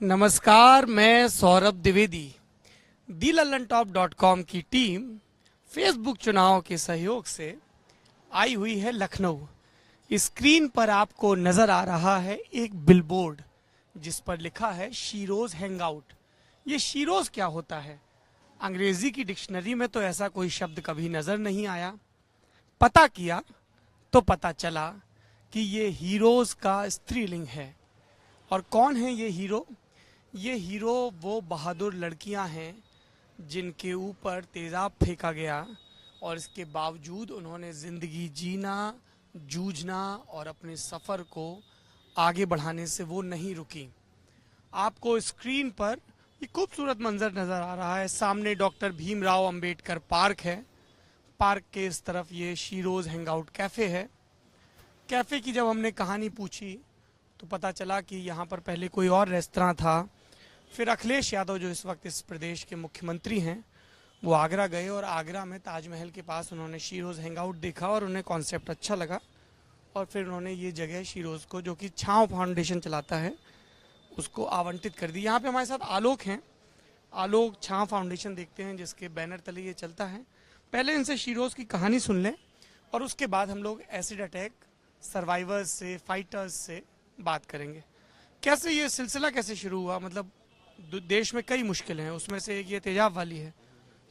नमस्कार, मैं सौरभ द्विवेदी। DLallanTop.com की टीम फेसबुक चुनाव के सहयोग से आई हुई है लखनऊ। स्क्रीन पर आपको नजर आ रहा है एक बिलबोर्ड जिस पर लिखा है शीरोज हैंगआउट। ये शीरोज क्या होता है? अंग्रेजी की डिक्शनरी में तो ऐसा कोई शब्द कभी नजर नहीं आया। पता किया तो पता चला कि ये हीरोज का स्त्रीलिंग है। और कौन है ये हीरो? ये हीरो वो बहादुर लड़कियां हैं जिनके ऊपर तेजाब फेंका गया और इसके बावजूद उन्होंने ज़िंदगी जीना, जूझना और अपने सफ़र को आगे बढ़ाने से वो नहीं रुकी। आपको स्क्रीन पर ये खूबसूरत मंजर नज़र आ रहा है। सामने डॉक्टर भीमराव अंबेडकर पार्क है। पार्क के इस तरफ ये शीरोज हैंगआउट कैफ़े है। कैफ़े की जब हमने कहानी पूछी तो पता चला कि यहाँ पर पहले कोई और रेस्तरां था। फिर अखिलेश यादव जो इस वक्त इस प्रदेश के मुख्यमंत्री हैं, वो आगरा गए और आगरा में ताजमहल के पास उन्होंने शीरोज हैंगआउट देखा और उन्हें कॉन्सेप्ट अच्छा लगा और फिर उन्होंने ये जगह शीरोज को, जो कि छाँव फाउंडेशन चलाता है, उसको आवंटित कर दी। यहाँ पे हमारे साथ आलोक हैं। आलोक छाँव फाउंडेशन देखते हैं जिसके बैनर तले ये चलता है। पहले इनसे शीरोज की कहानी सुन लें और उसके बाद हम लोग एसिड अटैक सर्वाइवर्स से, फाइटर्स से बात करेंगे। कैसे ये सिलसिला कैसे शुरू हुआ? मतलब देश में कई मुश्किलें हैं, उसमें से एक ये तेजाब वाली है,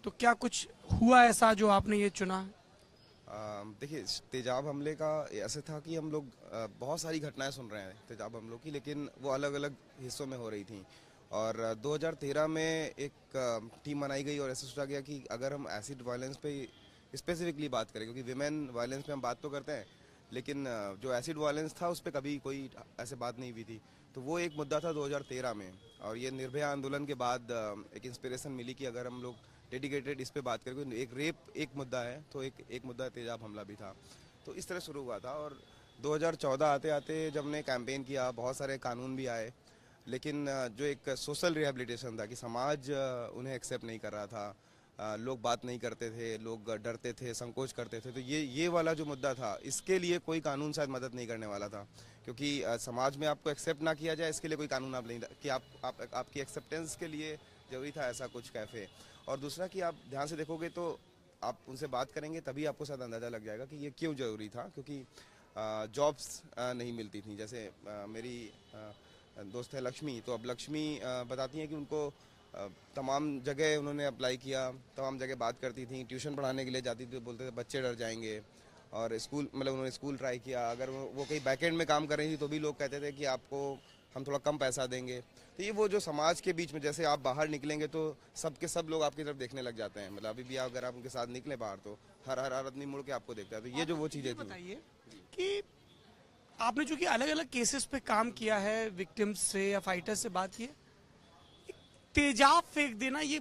तो क्या कुछ हुआ ऐसा जो आपने ये चुना? देखिए, तेजाब हमले का ऐसे था कि हम लोग बहुत सारी घटनाएं सुन रहे हैं तेजाब हमलों की, लेकिन वो अलग अलग हिस्सों में हो रही थी। और 2013 में एक टीम बनाई गई और ऐसे सोचा गया कि अगर हम एसिड वायलेंस पे स्पेसिफिकली बात करें, क्योंकि विमेन वायलेंस पे हम बात तो करते हैं, लेकिन जो एसिड वायलेंस था उस पर कभी कोई ऐसे बात नहीं हुई थी। तो वो एक मुद्दा था 2013 में। और ये निर्भया आंदोलन के बाद एक इंस्पिरेशन मिली कि अगर हम लोग डेडिकेटेड इस पे बात करें। एक रेप एक मुद्दा है, तो एक मुद्दा तेजाब हमला भी था। तो इस तरह शुरू हुआ था। और 2014 आते आते जब हमने कैंपेन किया, बहुत सारे कानून भी आए, लेकिन जो एक सोशल रिहेबिलिटेशन था कि समाज उन्हें एक्सेप्ट नहीं कर रहा था, लोग बात नहीं करते थे, लोग डरते थे, संकोच करते थे। तो ये वाला जो मुद्दा था, इसके लिए कोई कानून शायद मदद नहीं करने वाला था, क्योंकि समाज में आपको एक्सेप्ट ना किया जाए, इसके लिए कोई कानून आप नहीं कि आपकी एक्सेप्टेंस के लिए जरूरी था ऐसा कुछ कैफ़े। और दूसरा कि आप ध्यान से देखोगे तो आप उनसे बात करेंगे तभी आपको शायद अंदाज़ा लग जाएगा कि ये क्यों ज़रूरी था। क्योंकि जॉब्स नहीं मिलती थी। जैसे मेरी दोस्त है लक्ष्मी, तो अब लक्ष्मी बताती हैं कि उनको तमाम जगह उन्होंने अप्लाई किया, तमाम जगह बात करती थी, ट्यूशन पढ़ाने के लिए जाती थी तो बोलते थे बच्चे डर जाएंगे। और स्कूल, मतलब उन्होंने स्कूल ट्राई किया, अगर वो कहीं बैकएंड में काम कर रही थी तो भी लोग कहते थे कि आपको हम थोड़ा कम पैसा देंगे। तो ये वो जो समाज के बीच में, जैसे आप बाहर निकलेंगे तो सब के सब लोग आपकी तरफ देखने लग जाते हैं। मतलब अभी भी अगर आप उनके साथ निकले बाहर तो हर आदमी मुड़ के आपको देखता है। तो ये जो वो चीज़ें थी। बताइए कि आपने चूंकि अलग अलग केसेस पे काम किया है, विक्टिम्स से या फाइटर्स से बात की है, तेजाब फेंक देना ये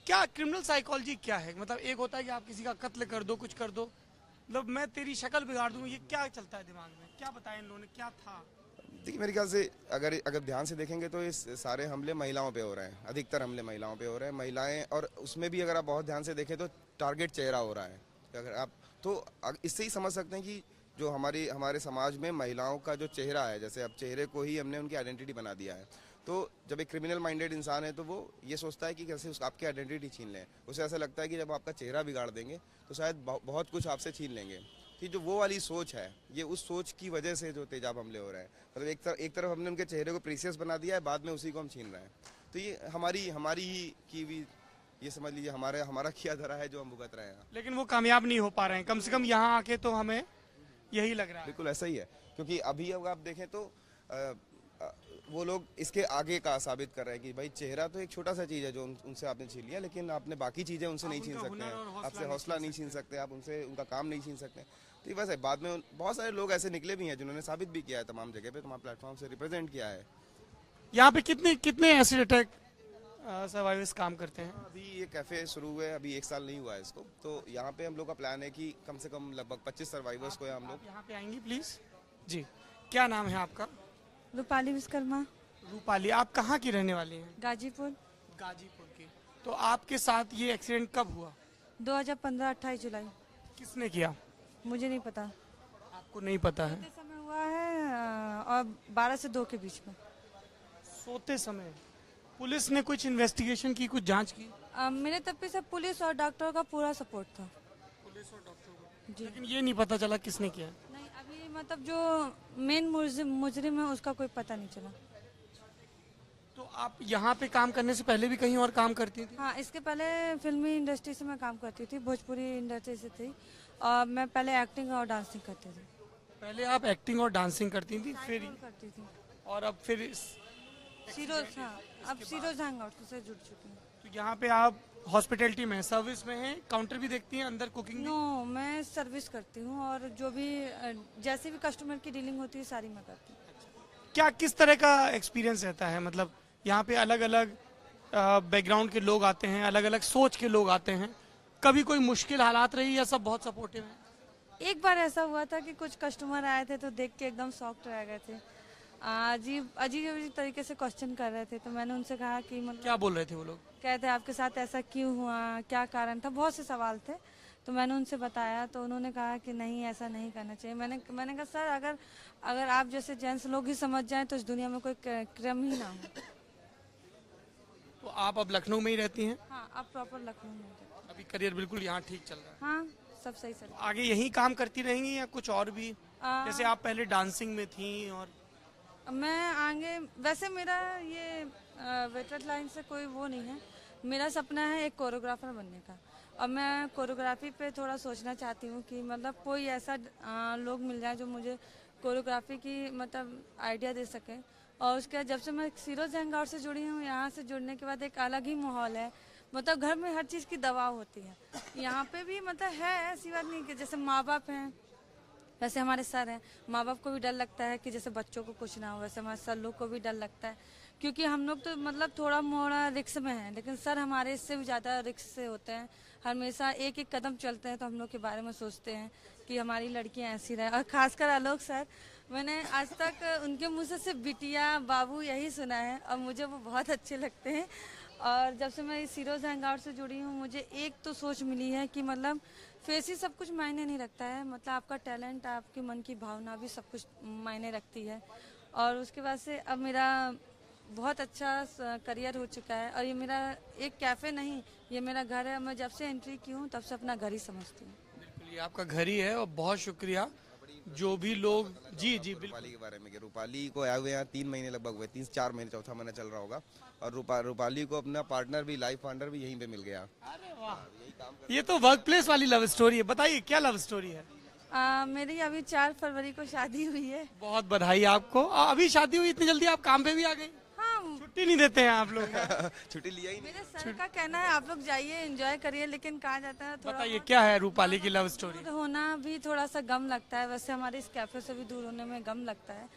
क्या क्रिमिनल साइकोलॉजी क्या है? मतलब एक होता है कि आप किसी का कत्ल कर दो, कुछ कर दो, मतलब मैं तेरी शक्ल बिगाड़ दूंगा, ये क्या चलता है दिमाग में? क्या बताया इन लोगों ने, क्या था? देखिए, मेरे ख्याल से अगर ध्यान से देखेंगे तो इस सारे हमले महिलाओं पे हो रहे हैं। अधिकतर हमले महिलाओं पे हो रहे हैं। महिलाएं, और उसमें भी अगर आप बहुत ध्यान से देखें तो टारगेट चेहरा हो रहा है। अगर आप तो इससे ही समझ सकते हैं कि जो हमारे समाज में महिलाओं का जो चेहरा है, जैसे अब चेहरे को ही हमने उनकी आइडेंटिटी बना दिया है। तो जब एक क्रिमिनल माइंडेड इंसान है तो वो ये सोचता है कि कैसे आपकी आइडेंटिटी छीन लें। उसे ऐसा लगता है कि जब आपका चेहरा बिगाड़ देंगे तो शायद बहुत कुछ आपसे छीन लेंगे। कि जो वो वाली सोच है, ये उस सोच की वजह से जो तेजाब हमले हो रहे हैं। मतलब एक तरफ हमने उनके चेहरे को प्रीसियस बना दिया है, बाद में उसी को हम छीन रहे हैं। तो ये हमारी ही की भी, ये समझ लीजिए हमारा किया धरा है जो हम भुगत रहे हैं। लेकिन वो कामयाब नहीं हो पा रहे हैं, कम से कम यहाँ आके तो हमें यही लग रहा है। बिल्कुल ऐसा ही है, क्योंकि अभी अगर आप देखें तो वो लोग इसके आगे का साबित कर रहे हैं कि भाई चेहरा तो एक छोटा सा चीज़ है जो उनसे आपने छीन लिया, लेकिन आपने बाकी चीज़ें उनसे नहीं छीन सकते हैं। आपसे हौसला नहीं छीन सकते, आप उनसे उनका काम नहीं छीन सकते। तो ये वैसे बाद में बहुत सारे लोग ऐसे निकले भी हैं जिन्होंने साबित भी किया है तमाम जगह पे, तमाम प्लेटफॉर्म से रिप्रेजेंट किया है। यहाँ पे कितने एसिड अटैक सर्वाइवर्स काम करते हैं? अभी ये कैफ़े शुरू हुए, अभी 1 साल नहीं हुआ है इसको। तो यहाँ पे हम लोग का प्लान है कि कम से कम लगभग 25 सर्वाइवर्स को हम लोग। यहाँ पे आएंगी प्लीज जी। क्या नाम है आपका? रूपाली विश्वकर्मा। रूपाली, आप कहाँ की रहने वाली हैं? गाजीपुर। गाजीपुर की। तो आपके साथ ये एक्सीडेंट कब हुआ? 2015 28 जुलाई। किसने किया? मुझे नहीं पता। आपको नहीं पता है? सोते समय हुआ है और 12 से 2 के बीच में। सोते समय? पुलिस ने कुछ इन्वेस्टिगेशन की, कुछ जांच की? मेरे तरफ से पुलिस और डॉक्टर का पूरा सपोर्ट था। पुलिस और डॉक्टर को, जी लेकिन ये नहीं पता चला किसने किया है। नहीं, अभी मतलब जो मेन मुजरिम है उसका कोई पता नहीं चला। तो आप यहाँ पे काम करने से पहले भी कहीं और काम करती थी? हाँ, इसके पहले फिल्मी इंडस्ट्री से मैं काम करती थी, भोजपुरी इंडस्ट्री से थी। और मैं पहले एक्टिंग और डांसिंग करती थी। पहले आप एक्टिंग और डांसिंग करती थी, फिर रोल करती थी। और अब फिर सीरोज, हाँ, अब सीरोज हैंगआउट से जुड़ चुकी हूँ। तो यहाँ पे आप हॉस्पिटैलिटी में सर्विस में हैं, काउंटर भी देखती हैं, अंदर कुकिंग भी? नो, मैं सर्विस करती हूँ और जो भी जैसे भी कस्टमर की डीलिंग होती है सारी मैं करती हूँ। क्या किस तरह का एक्सपीरियंस रहता है? मतलब यहाँ पे अलग अलग बैकग्राउंड के लोग आते हैं, अलग अलग सोच के लोग आते हैं, कभी कोई मुश्किल हालात रही या सब बहुत सपोर्टिव है? एक बार ऐसा हुआ था कि कुछ कस्टमर आए थे तो देख के एकदम शॉक्ड रह गए थे। अजीब अजीब तरीके से क्वेश्चन कर रहे थे, तो मैंने उनसे कहा कि मतलब क्या बोल रहे थे वो लोग? कहते आपके साथ ऐसा क्यों हुआ, क्या कारण था, बहुत से सवाल थे। तो मैंने उनसे बताया तो उन्होंने कहा कि नहीं, ऐसा नहीं करना चाहिए। मैंने कहा सर, अगर आप जैसे जेंट्स लोग ही समझ जाएं तो इस दुनिया में कोई क्रम ही ना हो। तो आप अब लखनऊ में ही रहती हैं? हाँ, आप प्रॉपर लखनऊ में रहते अभी करियर बिल्कुल यहाँ ठीक चल रहा है? हैं। हाँ, सब सही सर। आगे यही काम करती रहेंगी या कुछ और भी? जैसे आप पहले डांसिंग में थी और मैं आगे, वैसे मेरा ये वेटर लाइन से कोई वो नहीं है। मेरा सपना है एक कोरियोग्राफर बनने का, और मैं कोरियोग्राफी पे थोड़ा सोचना चाहती हूँ कि मतलब कोई ऐसा लोग मिल जाए जो मुझे कोरियोग्राफी की मतलब आइडिया दे सके। और उसके बाद जब से मैं सीरोज हैंगआउट से जुड़ी हूँ, यहाँ से जुड़ने के बाद एक अलग ही माहौल है। मतलब घर में हर चीज़ की दबाव होती है, यहाँ पे भी मतलब है, ऐसी बात नहीं कि जैसे माँ बाप हैं वैसे हमारे सर हैं। माँ बाप को भी डर लगता है कि जैसे बच्चों को कुछ ना हो, वैसे हमारे सर लोग को भी डर लगता है, क्योंकि हम लोग तो मतलब थोड़ा मोड़ा रिक्स में हैं, लेकिन सर हमारे इससे भी ज़्यादा रिक्स से होते हैं। हमेशा एक एक कदम चलते हैं तो हम लोग के बारे में सोचते हैं कि हमारी लड़कियां ऐसी रहे। और खासकर आलोक सर, मैंने आज तक उनके मुँह से सिर्फ बिटिया बाबू यही सुना है, और मुझे वो बहुत अच्छे लगते हैं। और जब से मैं इस सीरोज हैंगआउट से जुड़ी हूँ, मुझे एक तो सोच मिली है कि मतलब फेस ही सब कुछ मायने नहीं रखता है, मतलब आपका टैलेंट, आपके मन की भावना भी सब कुछ मायने रखती है। और उसके बाद से अब मेरा बहुत अच्छा करियर हो चुका है, और ये मेरा एक कैफ़े नहीं, ये मेरा घर है। मैं जब से एंट्री की हूँ तब से अपना घर ही समझती हूँ। बिल्कुल ये आपका घर ही है। और बहुत शुक्रिया जो भी लोग, जी जी बिल्कुल। रूपाली के बारे में कि रूपाली को आए हुए यहाँ 3 महीने लगभग हुए, 3-4 महीने, चौथा महीना चल रहा होगा। और रूपाली को अपना पार्टनर भी, लाइफ पार्टनर भी यहीं पे मिल गया। अरे वाह, ये तो वर्क प्लेस वाली लव स्टोरी है। बताइए क्या लव स्टोरी है? मेरी अभी 4 फरवरी को शादी हुई है। बहुत बधाई आपको। अभी शादी हुई, इतनी जल्दी आप काम पे भी आ गई? हाँ, छुट्टी नहीं देते हैं आप लोग? छुट्टी लिया ही नहीं। मेरे सर का कहना है आप लोग जाइए, एंजॉय करिए, लेकिन कहा जाता है थोड़ा बताइए क्या है रूपाली की लव स्टोरी? दूर होना भी थोड़ा सा गम लगता है। वैसे हमारे इस कैफे से भी दूर होने में गम लगता है।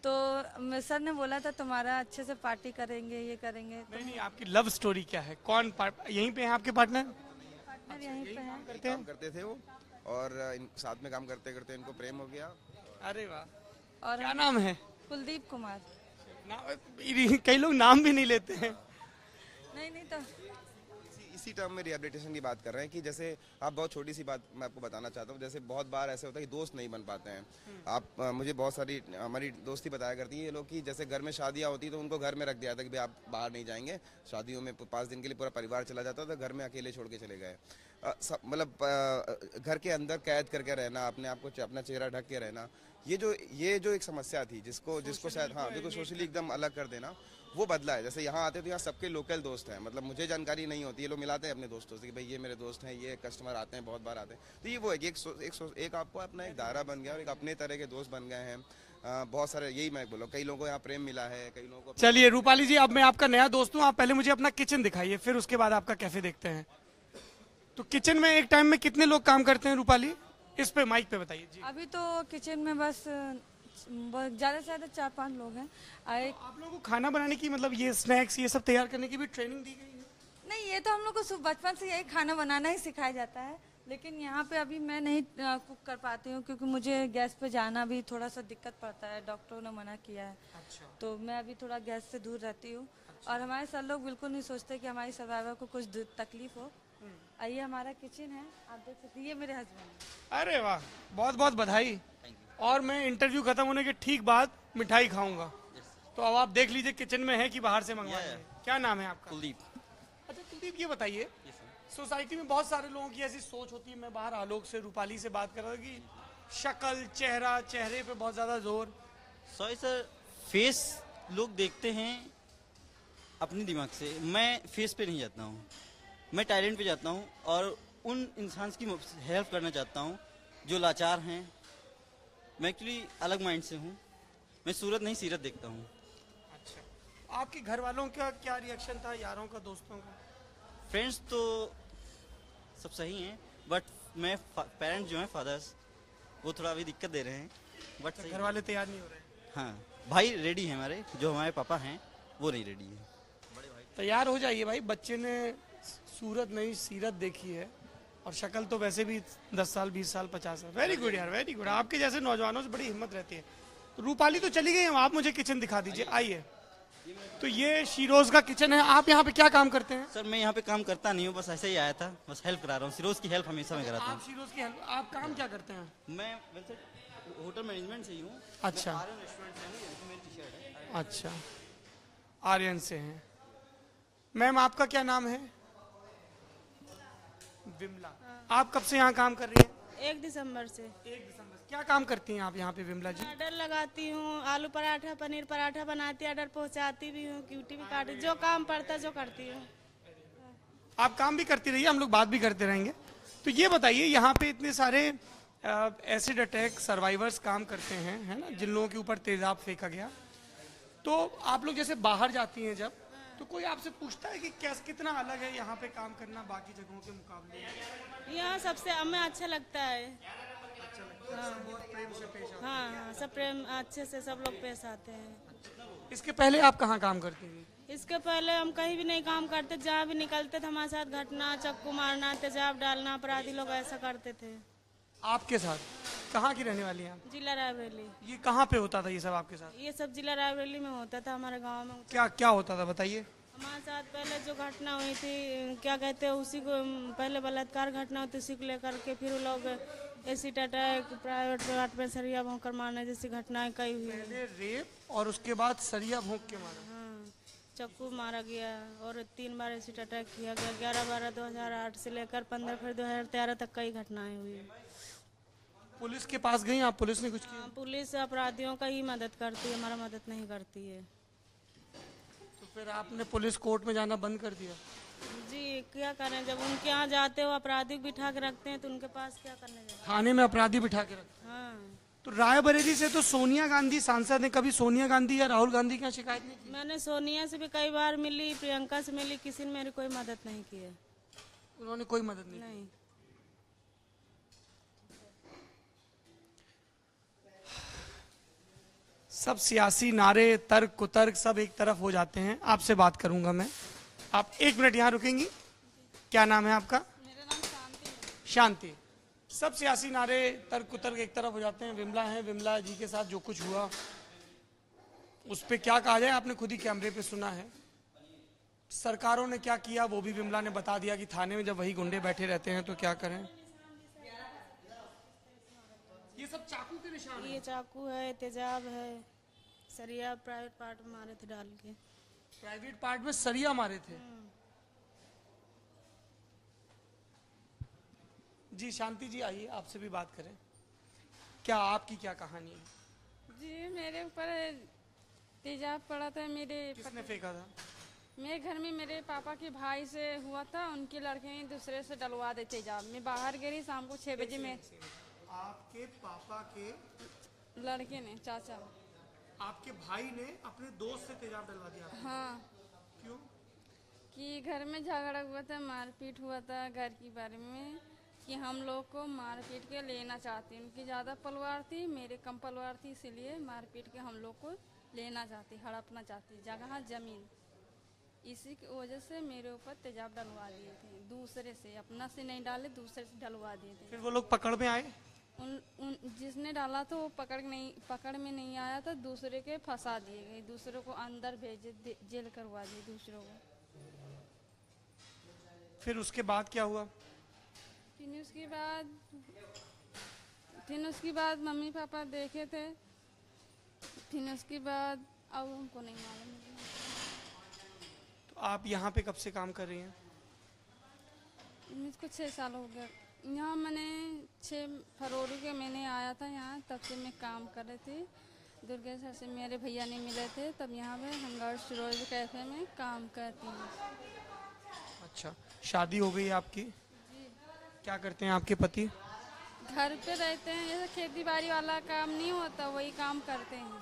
तो सर ने बोला था तुम्हारा अच्छे से पार्टी करेंगे, ये करेंगे। तो नहीं नहीं, आपकी लव स्टोरी क्या है? कौन यहीं पे है आपके पार्टनर? पार्टनर यहीं पे है। करते हैं? काम करते थे वो, और साथ में काम करते करते इनको प्रेम हो गया। अरे वाह, और क्या नाम है? कुलदीप कुमार। कई लोग नाम भी नहीं लेते हैं। नहीं नहीं, तो इसी टर्म में रिहेबिलिटेशन की बात कर रहे हैं कि जैसे आप, बहुत छोटी सी बात मैं आपको बताना चाहता हूँ। जैसे बहुत बार ऐसे होता है कि दोस्त नहीं बन पाते हैं। आप मुझे बहुत सारी हमारी दोस्ती बताया करती है ये लोग कि जैसे घर में शादियाँ होती तो उनको घर में रख दिया था कि भाई आप बाहर नहीं जाएंगे। शादियों में 5 दिन के लिए पूरा परिवार चला जाता था, घर में अकेले छोड़ के चले गए। मतलब घर के अंदर कैद करके रहना, अपने आप को, अपना चेहरा ढक के रहना, ये जो एक समस्या थी जिसको शायद, हाँ बिल्कुल, सोशली एकदम अलग कर देना, वो बदला है। जैसे यहाँ आते तो यहाँ सबके लोकल दोस्त हैं, मतलब मुझे जानकारी नहीं होती, ये लोग मिलाते हैं अपने दोस्तों से कि भाई ये मेरे दोस्त हैं, ये कस्टमर आते हैं, बहुत बार आते हैं। तो ये वो है कि एक आपको अपना एक दायरा बन गया और एक अपने तरह के दोस्त बन गए हैं। बहुत सारे, यही मैं बोला, कई लोगों को यहाँ प्रेम मिला है, कई लोगों को। चलिए रूपाली जी, अब मैं आपका नया दोस्त हूँ, आप पहले मुझे अपना किचन दिखाइए, फिर उसके बाद आपका कैफे देखते हैं। तो किचन में एक टाइम में कितने लोग काम करते हैं रूपाली? इस पे माइक पे बताइए जी। अभी तो किचन में बस ज़्यादा से ज़्यादा 4-5 लोग हैं। आप लोगों को खाना बनाने की, मतलब ये स्नैक्स ये सब तैयार करने की भी ट्रेनिंग दी गई है? नहीं, ये तो हम लोग को बचपन से यही खाना बनाना ही सिखाया जाता है, लेकिन यहाँ पे अभी मैं नहीं कुक कर पाती हूँ, क्योंकि मुझे गैस पे जाना भी थोड़ा सा दिक्कत पड़ता है, डॉक्टरों ने मना किया है। अच्छा। तो मैं अभी थोड़ा गैस से दूर रहती हूँ। और हमारे सर लोग बिल्कुल नहीं सोचते कि हमारी सर्वाइवर को कुछ तकलीफ हो। ये हमारा किचन है, आप देख सकते हैं, ये मेरे हस्बैंड। अरे वाह, बहुत बहुत बधाई। और मैं इंटरव्यू खत्म होने के ठीक बाद मिठाई खाऊंगा। तो अब आप देख लीजिए किचन में है कि बाहर से मंगवाए Yeah, हैं। क्या नाम है आपका? कुलदीप। अच्छा कुलदीप, ये बताइए, सोसाइटी में बहुत सारे लोगों की ऐसी सोच होती है, मैं बाहर आलोक से, रूपाली से बात कर रहा था कि शक्ल, चेहरा, चेहरे पे बहुत ज्यादा जोर। सॉरी सर, फेस लोग देखते हैं अपने दिमाग से, मैं फेस पे नहीं जाता हूँ, मैं टैलेंट पे जाता हूँ और उन इंसान की हेल्प करना चाहता हूँ जो लाचार हैं। मैं एक्चुअली अलग माइंड से हूँ, मैं सूरत नहीं सीरत देखता हूँ। अच्छा, आपके घर वालों का क्या रिएक्शन था, यारों का, दोस्तों का? फ्रेंड्स तो सब सही हैं, बट मैं पेरेंट्स जो हैं, फादर्स, वो थोड़ा अभी दिक्कत दे रहे हैं, बट सही। घर वाले तैयार नहीं हो रहे? हाँ, भाई रेडी हैं हमारे, जो हमारे पापा हैं वो नहीं रेडी है। तैयार हो जाइए भाई, बच्चे ने सूरत नहीं सीरत देखी है और शक्ल तो वैसे भी 10 साल 20 साल 50 साल। वेरी गुड यार, वेरी गुड। आपके जैसे नौजवानों से बड़ी हिम्मत रहती है। रूपाली तो चली गई, आप मुझे किचन दिखा दीजिए, आइए। तो ये शिरोज का किचन है। आप यहाँ पे क्या काम करते हैं? सर मैं यहाँ पे काम करता नहीं हूँ, बस ऐसे ही आया था, बस हेल्प करा रहा हूँ। सिरोज की हेल्प हमेशा मैं कराता आप हूँ। शिरोज की हेल्प, आप काम क्या करते हैं? मैं वैसे होटल मैनेजमेंट से ही हूँ। अच्छा। मैं आर्यन रेस्टोरेंट से हूँ, ये देखो मेरी टी-शर्ट है। अच्छा, आर्यन से हैं। मैम आपका क्या नाम है? विमला। आप कब से यहाँ काम कर रही हैं? 1 दिसंबर से। 1 दिसंबर से। क्या काम करती हैं आप यहाँ पे विमला जी? ऑर्डर लगाती हूँ, आलू पराठा, पनीर पराठा बनाती, ऑर्डर पहुँचाती भी हूँ, क्यूटी भी काटी, जो काम पड़ता है जो करती हूँ। आप काम भी करती रहिए, हम लोग बात भी करते रहेंगे। तो ये बताइए, यहाँ पे इतने सारे एसिड अटैक सर्वाइवर्स काम करते हैं, है ना, जिन लोगों के ऊपर तेजाब फेंका गया, तो आप लोग जैसे बाहर जाती हैं जब, तो कोई आपसे पूछता है कि क्या कितना अलग है यहाँ पे काम करना बाकी जगहों के मुकाबले? यहाँ सबसे हमें अच्छा लगता है। बहुत प्रेम से पेश आओ। हाँ हाँ, सब प्रेम अच्छे से सब लोग पेश आते हैं। इसके पहले आप कहाँ काम करती थी? इसके पहले हम कहीं भी नहीं काम करते, जहाँ भी निकलते थे हमारे साथ घटना, चक्कू मारना, तेजाब डालना, अपराधी लोग ऐसा करते थे। आपके साथ? कहाँ की रहने वाली हैं आप? जिला रायबरेली। ये कहाँ पे होता था ये सब आपके साथ? ये सब जिला रायबरेली में होता था, हमारे गाँव में। क्या क्या होता था बताइए? हमारे साथ पहले जो घटना हुई थी, क्या कहते हैं, उसी को पहले बलात्कार घटना हुई थी, उसी को लेकर के फिर वो लोग एसिड अटैक, प्राइवेट प्लाट में सरिया भोंकर मारने जैसी घटनाएं कई हुई। पहले रेप और उसके बाद सरिया भोंक के मारा। हाँ, चक्कू मारा गया और 3 बार एसिड अटैक किया गया। 11/12/2008 से लेकर 15 फरवरी 2013 तक कई घटनाएं हुई। पुलिस के पास गई आप? पुलिस ने कुछ किया? हाँ, पुलिस अपराधियों का ही मदद करती है, हमारा मदद नहीं करती है। तो फिर आपने पुलिस कोर्ट में जाना बंद कर दिया? जी क्या करें, जब उनके यहाँ जाते हो अपराधी को बिठा के रखते हैं तो उनके पास क्या करने जाते थाने में अपराधी बिठा के रखते? हैं। हाँ, तो रायबरेली से तो सोनिया गांधी सांसद ने, कभी सोनिया गांधी या राहुल गांधी की शिकायत नहीं की? मैंने सोनिया से भी कई बार मिली, प्रियंका से मिली, किसी ने मेरी कोई मदद नहीं की है। उन्होंने कोई मदद नहीं की? नहीं। सब सियासी नारे, तर्क कुतर्क सब एक तरफ हो जाते हैं। आपसे बात करूंगा मैं, आप 1 मिनट यहाँ रुकेंगी? क्या नाम है आपका? मेरा नाम शांति है। शांति। सब सियासी नारे, तर्क कुतर्क एक तरफ हो जाते हैं। विमला है, विमला जी के साथ जो कुछ हुआ उस पर क्या कहा जाए, आपने खुद ही कैमरे पे सुना है। सरकारों ने क्या किया वो भी विमला ने बता दिया कि थाने में जब वही गुंडे बैठे रहते हैं तो क्या करें। ये सब चाकू के निशान हैं। ये चाकू है, तेजाब है, सरिया प्राइवेट पार्ट में मारे थे डाल के। प्राइवेट पार्ट में सरिया मारे थे? जी शांति जी आइए, आपसे भी बात करें। क्या आपकी क्या कहानी है? जी मेरे ऊपर तेजाब पड़ा था। किसने फेंका था? मेरे घर में मेरे पापा के भाई से हुआ था, उनके लड़के ने दूसरे से डलवा दे तेजाब। मैं बाहर गई शाम को 6 बजे में। आपके पापा के लड़के ने, चाचा, आपके भाई ने अपने दोस्त से तेजाब डलवा दिया? हाँ, क्यों? कि घर में झगड़ा हुआ था, मारपीट हुआ था घर के बारे में, कि हम लोग को मार पीट के लेना चाहती। उनकी ज़्यादा पलवार थी, मेरे कम पलवार थी, इसीलिए मार पीट के हम लोग को लेना चाहती, हड़पना चाहती, जगह ज़मीन। इसी की वजह से मेरे ऊपर तेजाब डलवा दिए थे, दूसरे से, अपना से नहीं डाले, दूसरे से डलवा दिए थे। फिर वो लोग पकड़ में आए? उन जिसने डाला था वो पकड़ में नहीं आया था, दूसरे के फंसा दिए गए, दूसरे को अंदर भेजे, जेल करवा दिए दूसरों को। फिर उसके बाद क्या हुआ? फिर उसके बाद मम्मी पापा देखे थे। फिर उसके बाद अब हमको नहीं मालूम है। तो आप यहाँ पे कब से काम कर रही हैं? मुझको 6 साल हो गया यहाँ। मैंने 6 फरवरी के मैंने आया था यहाँ, तब से मैं काम कर रही थी। दुर्गेश्वर से मेरे भैया नहीं मिले थे, तब यहाँ पे हंगार सरोज कैफे में काम करती हूँ। अच्छा, शादी हो गई है आपकी? क्या करते हैं आपके पति? घर पे रहते हैं, जैसे खेती बाड़ी वाला काम नहीं होता वही काम करते हैं।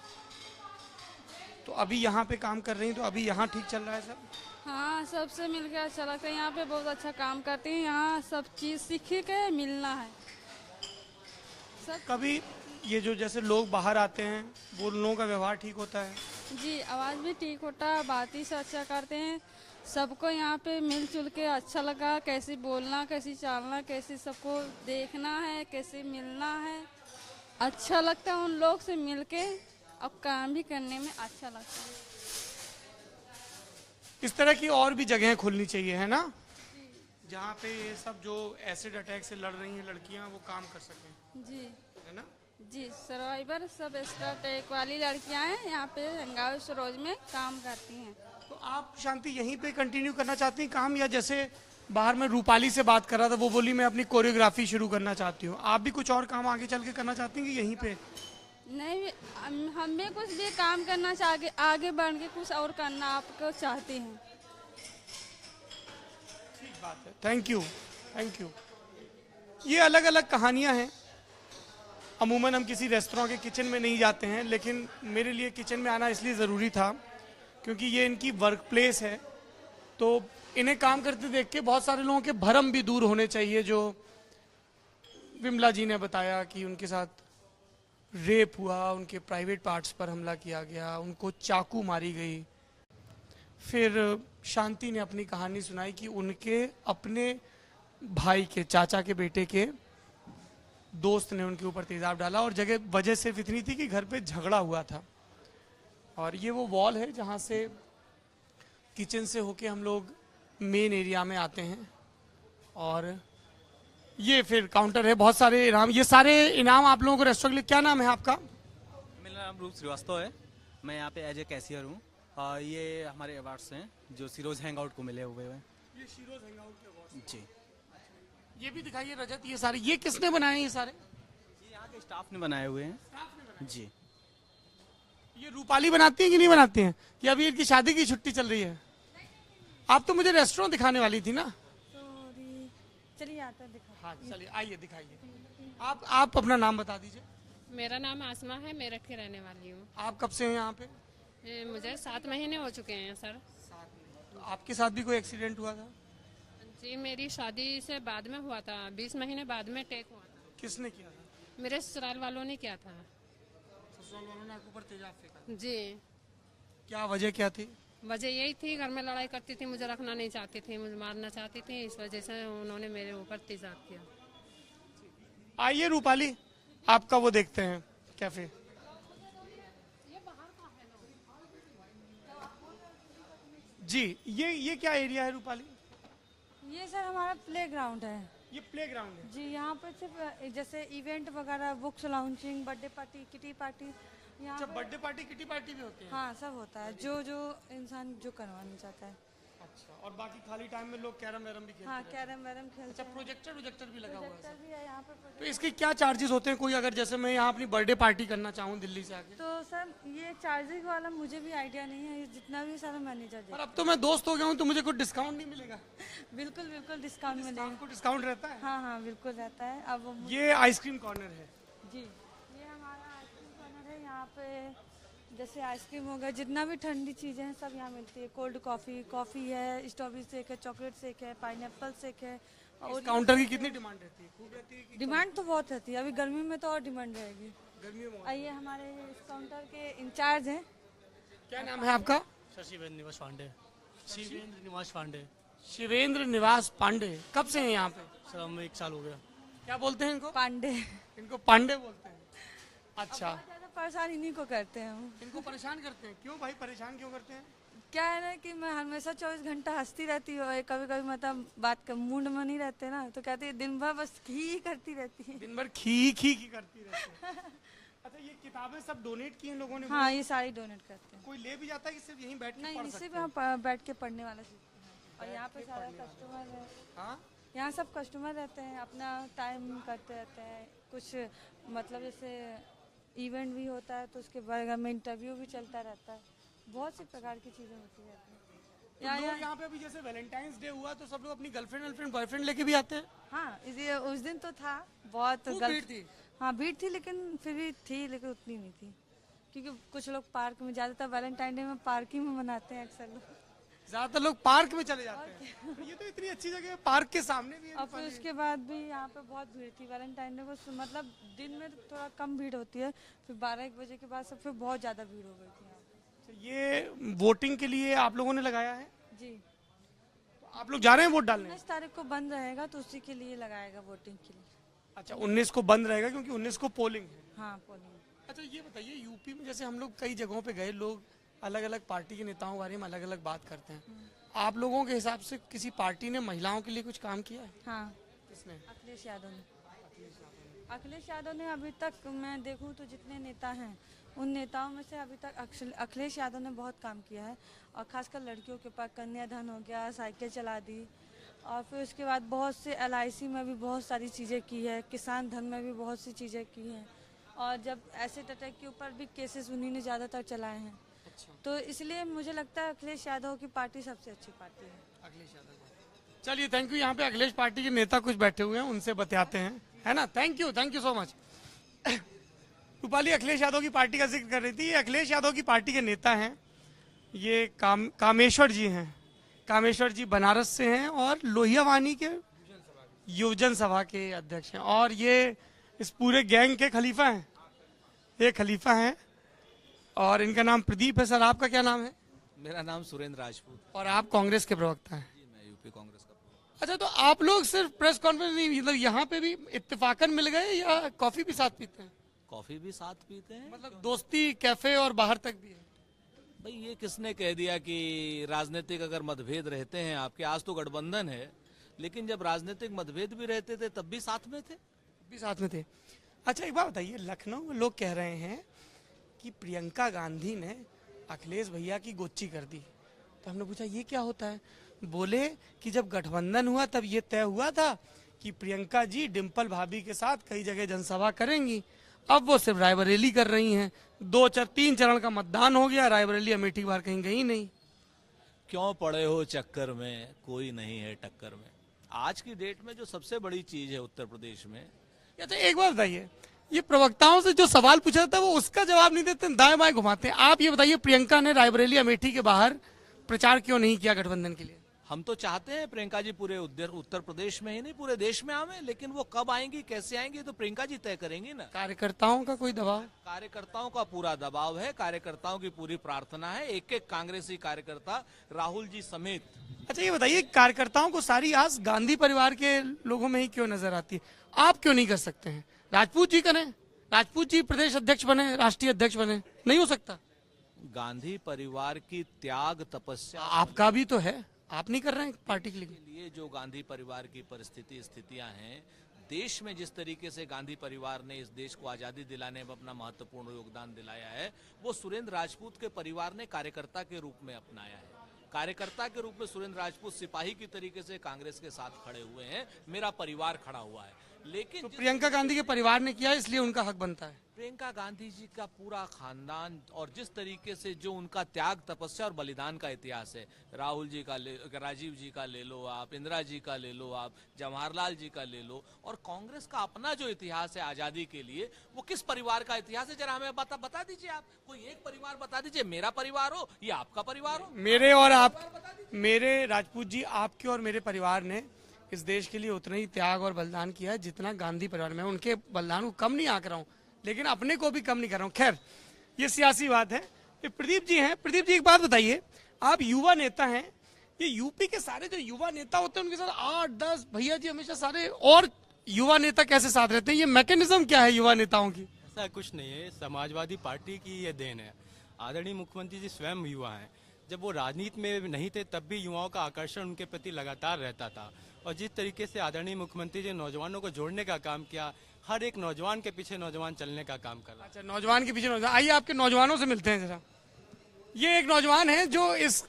तो अभी यहाँ पे काम कर रही हैं, तो अभी यहाँ ठीक चल रहा है सब? हाँ, सबसे मिलकर अच्छा लगता है। यहाँ पे बहुत अच्छा काम करते हैं। यहाँ सब चीज़ सीख के मिलना है सब। कभी ये जो जैसे लोग बाहर आते हैं, वो उन लोगों का व्यवहार ठीक होता है? जी, आवाज़ भी ठीक होता है, बात ही से अच्छा करते हैं। सबको यहाँ पे मिलजुल के अच्छा लगा। कैसे बोलना, कैसे चालना, कैसे सबको देखना है, कैसे मिलना है, अच्छा लगता है उन लोग से मिलके। अब काम भी करने में अच्छा लगता है। इस तरह की और भी जगहें खुलनी चाहिए, है ना, जहाँ पे ये सब जो एसिड अटैक से लड़ रही हैं लड़कियाँ, वो काम कर सकें, जी है ना? जी, सर्वाइवर सब एक्स्ट्रा टेक वाली लड़कियां हैं यहाँ पे हंगार सरोज में काम करती हैं। तो आप शांति यहीं पे कंटिन्यू करना चाहती हैं काम, या जैसे बाहर में रूपाली से बात कर रहा था, वो बोली मैं अपनी कोरियोग्राफी शुरू करना चाहती हूँ, आप भी कुछ और काम आगे चल के करना चाहती हैं कि यहीं पे? नहीं, हम भी कुछ भी काम करना चाह आगे बढ़ के कुछ और करना आपको चाहते हैं। ठीक बात है, थैंक यू, थैंक यू। ये अलग अलग कहानियां हैं। अमूमन हम किसी रेस्टोरेंट के किचन में नहीं जाते हैं, लेकिन मेरे लिए किचन में आना इसलिए ज़रूरी था क्योंकि ये इनकी वर्क प्लेस है। तो इन्हें काम करते देख के बहुत सारे लोगों के भरम भी दूर होने चाहिए। जो विमला जी ने बताया कि उनके साथ रेप हुआ, उनके प्राइवेट पार्ट्स पर हमला किया गया, उनको चाकू मारी गई। फिर शांति ने अपनी कहानी सुनाई कि उनके अपने भाई के, चाचा के बेटे के दोस्त ने उनके ऊपर तेजाब डाला, और वजह सिर्फ इतनी थी कि घर पे झगड़ा हुआ था। और ये वो वॉल है जहाँ से किचन से होके हम लोग मेन एरिया में आते हैं, और ये फिर काउंटर है, बहुत सारे इनाम। ये सारे इनाम आप लोगों को रेस्टोरेंट के लिए। क्या नाम है आपका? मेरा नाम रूप श्रीवास्तव है। मैं यहाँ पे एज ए कैशियर हूँ। ये हमारे अवार्ड्स हैं जो सिरोज हैंग आउट को मिले हुए हैं। ये शिरोज हैंगआउट के अवार्ड। जी, ये भी दिखाइए रजत, ये सारे ये किसने बनाए हैं? ये सारे ये यहाँ के स्टाफ ने बनाए हुए हैं। जी, ये रूपाली बनाती हैं कि नहीं बनाती हैं? कि अभी इनकी शादी की छुट्टी चल रही है? आप तो मुझे रेस्टोरेंट दिखाने वाली थी ना? सॉरी, चलिए आता दिखा। हाँ चलिए, आइए दिखाइए। आप अपना नाम बता दीजिए। मेरा नाम आसमा है, मेरठ की रहने वाली हूँ। आप कब से हैं यहाँ पे? मुझे 7 महीने हो चुके हैं सर। तो आपके साथ भी कोई एक्सीडेंट हुआ था? जी, मेरी शादी से बाद में हुआ था, 20 महीने बाद में अटैक हुआ था। किसने किया था? मेरे ससुराल वालों ने किया था। ससुराल वालों ने आपके ऊपर तेजाब फेंका? जी, क्या वजह क्या थी? वजह यही थी, घर में लड़ाई करती थी, मुझे रखना नहीं चाहती थी, मुझे मारना चाहती थी, इस वजह से उन्होंने मेरे ऊपर तेजाब किया। आइए रूपाली, आपका वो देखते हैं कैफे। जी, ये क्या एरिया है रूपाली? ये सर हमारा प्लेग्राउंड है। ये प्लेग्राउंड है। जी, यहाँ पे सिर्फ जैसे इवेंट वगैरह, books launching, birthday party, kitty party, यहाँ अच्छा, पे- बर्थडे पार्टी, किटी पार्टी भी होती है? हाँ, सब होता है, जो जो इंसान जो करवाना चाहता है। अच्छा, और बाकी खाली टाइम में लोग कैरम वैरम भी खेलते हाँ, हैं? कैरम वैरम खेलते अच्छा, हैं। प्रोजेक्टर भी लगा हुआ है? प्रोजेक्टर भी है यहाँ पे। तो इसके क्या चार्जेस होते हैं? कोई अगर जैसे मैं यहाँ अपनी बर्थडे पार्टी करना चाहूँ दिल्ली से आके? तो सर ये चार्जिंग वाला मुझे भी आइडिया नहीं है, ये जितना भी सारा मैनेजर पर दे। अब तो मैं दोस्त हो गया हूँ, तो मुझे कोई डिस्काउंट नहीं मिलेगा? बिल्कुल बिल्कुल डिस्काउंट मिलेगा। आपको डिस्काउंट रहता है? हाँ हाँ, बिल्कुल रहता है। अब वो ये आइसक्रीम कॉर्नर है। जी, ये हमारा आइसक्रीम कॉर्नर है। यहाँ पे जैसे आइसक्रीम हो गया, जितना भी ठंडी चीज़ें हैं सब यहाँ मिलती है। कोल्ड कॉफ़ी है, स्ट्रॉबेरी शेक है, चॉकलेट शेक है, पाइनएप्पल शेक है। और काउंटर की कितनी डिमांड रहती है? खूब रहती है कि डिमांड तो बहुत रहती है, अभी गर्मी में तो और डिमांड रहेगी। गर्मी में? आइए, हमारे इस काउंटर के इंचार्ज हैं। क्या नाम है आपका? शिवेंद्र निवास पांडे। शिवेंद्र निवास पांडे। शिवेंद्र निवास पांडे। कब से हैं यहाँ पे? सर हम 1 साल हो गया। क्या बोलते हैं इनको? पांडे। इनको पांडे बोलते हैं। अच्छा, ज़्यादा परेशान इन्हीं को करते हैं हम। इनको परेशान करते हैं? क्यों भाई, परेशान क्यों करते हैं? क्या है ना कि मैं हमेशा 24 घंटा हंसती रहती हूँ, कभी कभी मतलब बात का मूड में नहीं रहते ना, तो कहती है दिन भर बस ही करती रहती है। दिन भर खी खी खी करती रहती है। अच्छा, ये किताबें सब डोनेट की हैं लोगों ने? हाँ, ये सारी डोनेट करते हैं। कोई ले भी जाता है कि सिर्फ यहीं बैठ के नहीं, पढ़ सिर्फ सकते यहाँ बैठ के पढ़ने वाला सीखते हैं। और यहाँ पे सारा कस्टमर है, हाँ, यहाँ सब कस्टमर रहते हैं, अपना टाइम करते रहते हैं। कुछ मतलब जैसे इवेंट भी होता है तो उसके बारे में इंटरव्यू भी चलता रहता है। बहुत सी प्रकार की चीज़ें होती रहती हैं। तो लोग यहाँ पे अभी जैसे वैलेंटाइंस डे हुआ तो सब लोग अपनी गर्लफ्रेंड बॉयफ्रेंड लेके भी आते हैं? हाँ, इसी उस दिन तो था बहुत भीड़ थी? हाँ, भीड़ थी, लेकिन फिर भी थी, लेकिन उतनी नहीं थी, क्योंकि कुछ लोग पार्क में, ज़्यादातर वैलेंटाइन डे में पार्क ही में मनाते हैं अक्सर लोग। ज्यादातर लोग पार्क में चले जाते हैं। तो ये तो इतनी अच्छी जगह है, पार्क के सामने भी है। और फिर उसके बाद भी यहाँ पे बहुत भीड़ थी वैलेंटाइन डे को, मतलब दिन में थोड़ा कम भीड़ होती है, फिर 12-1 बजे के बाद सब फिर बहुत ज़्यादा भीड़ हो गई थी यहाँ पे। तो ये वोटिंग के लिए आप लोगों ने लगाया है? जी, तो आप लोग जा रहे हैं वोट डालने? 19 तारीख को बंद रहेगा तो उसी के लिए लगाएगा, वोटिंग के लिए। अच्छा, 19 को बंद रहेगा क्योंकि 19 को पोलिंग है। हाँ, पोलिंग। अच्छा, ये बताइए, यूपी में जैसे हम लोग कई जगहों पे गए, लोग अलग अलग पार्टी के नेताओं के बारे में अलग अलग बात करते हैं। आप लोगों के हिसाब से किसी पार्टी ने महिलाओं के लिए कुछ काम किया है? हाँ, किसने? अखिलेश यादव ने। अखिलेश यादव ने अभी तक मैं देखूं तो जितने नेता हैं उन नेताओं में से अभी तक अखिलेश यादव ने बहुत काम किया है। और खासकर लड़कियों के पास कन्याधन हो गया, साइकिल चला दी, और फिर उसके बाद बहुत से LIC में भी बहुत सारी चीज़ें की है, किसान धन में भी बहुत सी चीज़ें की हैं। और जब एसिड अटैक के ऊपर भी केसेस उन्हीं ने ज़्यादातर चलाए हैं। तो इसलिए मुझे लगता है अखिलेश यादव की पार्टी सबसे अच्छी पार्टी है। अखिलेश यादव। चलिए, थैंक यू। यहाँ पे अखिलेश पार्टी के नेता कुछ बैठे हुए हैं, उनसे बतियाते हैं, है ना? Thank you so much. Rupali Akhilesh Yadav की पार्टी का जिक्र कर रही थी। ये अखिलेश यादव की पार्टी के नेता हैं, ये कामेश्वर जी हैं। कामेश्वर जी बनारस से हैं और लोहियावानी के युवजन सभा के अध्यक्ष हैं, और ये इस पूरे गैंग के खलीफा हैं। ये खलीफा हैं और इनका नाम प्रदीप है। सर, आपका क्या नाम है? मेरा नाम सुरेंद्र राजपूत। और आप कांग्रेस के प्रवक्ता हैं? जी, मैं यूपी कांग्रेस का प्रवक्ता। अच्छा, तो आप लोग सिर्फ प्रेस कॉन्फ्रेंस नहीं, मतलब यहाँ पे भी इत्तेफाकन मिल गए या कॉफी भी साथ पीते हैं? कॉफी भी साथ पीते हैं। मतलब दोस्ती कैफे और बाहर तक भी है? भाई, ये किसने कह दिया कि राजनीतिक अगर मतभेद रहते हैं आपके? आज तो गठबंधन है, लेकिन जब राजनीतिक मतभेद भी रहते थे तब भी साथ में थे। भी साथ में थे। अच्छा, एक बात बताइए, लखनऊ में लोग कह रहे हैं कि प्रियंका गांधी ने अखिलेश भैया की गोच्ची कर दी। तो हमने पूछा ये क्या होता है? बोले कि जब गठबंधन हुआ तब ये तय हुआ था कि प्रियंका जी डिम्पल भाभी के साथ कई जगह जनसभा करेंगी। अब वो सिर्फ रायबरेली कर रही हैं। 3 चरण का मतदान हो गया, रायबरेली अमेठी बार कहीं गई नहीं। क्यों पड़े हो चक्कर में, कोई नहीं है टक्कर में। आज की डेट में जो सबसे बड़ी चीज है उत्तर प्रदेश में। या तो एक बात बताइए, ये प्रवक्ताओं से जो सवाल पूछा जाता है वो उसका जवाब नहीं देते, दाएं बाएं घुमाते हैं। आप ये बताइए, प्रियंका ने रायबरेली अमेठी के बाहर प्रचार क्यों नहीं किया गठबंधन के लिए? हम तो चाहते हैं प्रियंका जी पूरे उत्तर प्रदेश में ही नहीं पूरे देश में आवे, लेकिन वो कब आएंगी, कैसे आएंगी, तो प्रियंका जी तय करेंगी ना। कार्यकर्ताओं का कोई दबाव? कार्यकर्ताओं का पूरा दबाव है, कार्यकर्ताओं की पूरी प्रार्थना है, एक एक कांग्रेसी कार्यकर्ता राहुल जी समेत। अच्छा, ये बताइए, कार्यकर्ताओं को सारी आस गांधी परिवार के लोगों में ही क्यों नजर आती है? आप क्यों नहीं कर सकते हैं? राजपूत जी करें, राजपूत जी प्रदेश अध्यक्ष बने, राष्ट्रीय अध्यक्ष बने, नहीं हो सकता? गांधी परिवार की त्याग तपस्या आपका भी तो है, आप नहीं कर रहे हैं पार्टी के लिए। जो गांधी परिवार की स्थितियां हैं देश में, जिस तरीके से गांधी परिवार ने इस देश को आजादी दिलाने में अपना महत्वपूर्ण योगदान दिलाया है, वो सुरेंद्र राजपूत के परिवार ने कार्यकर्ता के रूप में अपनाया है। कार्यकर्ता के रूप में सुरेंद्र राजपूत सिपाही की तरीके से कांग्रेस के साथ खड़े हुए हैं, मेरा परिवार खड़ा हुआ है। लेकिन तो प्रियंका गांधी के परिवार ने किया, इसलिए उनका हक बनता है। प्रियंका गांधी जी का पूरा खानदान और जिस तरीके से जो उनका त्याग तपस्या और बलिदान का इतिहास है, राहुल जी का राजीव जी का ले लो आप, इंदिरा जी का ले लो आप, जवाहरलाल जी का ले लो, और कांग्रेस का अपना जो इतिहास है आजादी के लिए, वो किस परिवार का इतिहास है? जरा हमें बता दीजिए। आप कोई एक परिवार बता दीजिए, मेरा परिवार हो या आपका परिवार हो। मेरे और आप, मेरे राजपूत जी, आपके और मेरे परिवार ने इस देश के लिए उतना ही त्याग और बलिदान किया है जितना गांधी परिवार में। उनके बलिदान को कम नहीं आंक रहा हूँ, लेकिन अपने को भी कम नहीं कर रहा हूँ। खैर, ये सियासी बात है। ये प्रदीप जी हैं। प्रदीप जी, एक बात बताइए, आप युवा नेता हैं, ये यूपी के सारे जो युवा नेता होते हैं उनके साथ 8-10 भैया जी हमेशा सारे और युवा नेता कैसे साथ रहते हैं? ये मैकेनिज्म क्या है युवा नेताओं की? ऐसा कुछ नहीं है, समाजवादी पार्टी की ये देन है। आदरणीय मुख्यमंत्री जी स्वयं युवा हैं। जब वो राजनीति में नहीं थे तब भी युवाओं का आकर्षण उनके प्रति लगातार रहता था, और जिस तरीके से आदरणीय मुख्यमंत्री जी नौजवानों को जोड़ने का काम किया, हर एक नौजवान के पीछे नौजवान चलने का काम कर रहा है। अच्छा, नौजवान के पीछे नौजवान, आइए आपके नौजवानों से मिलते हैं जरा। ये एक नौजवान है जो इस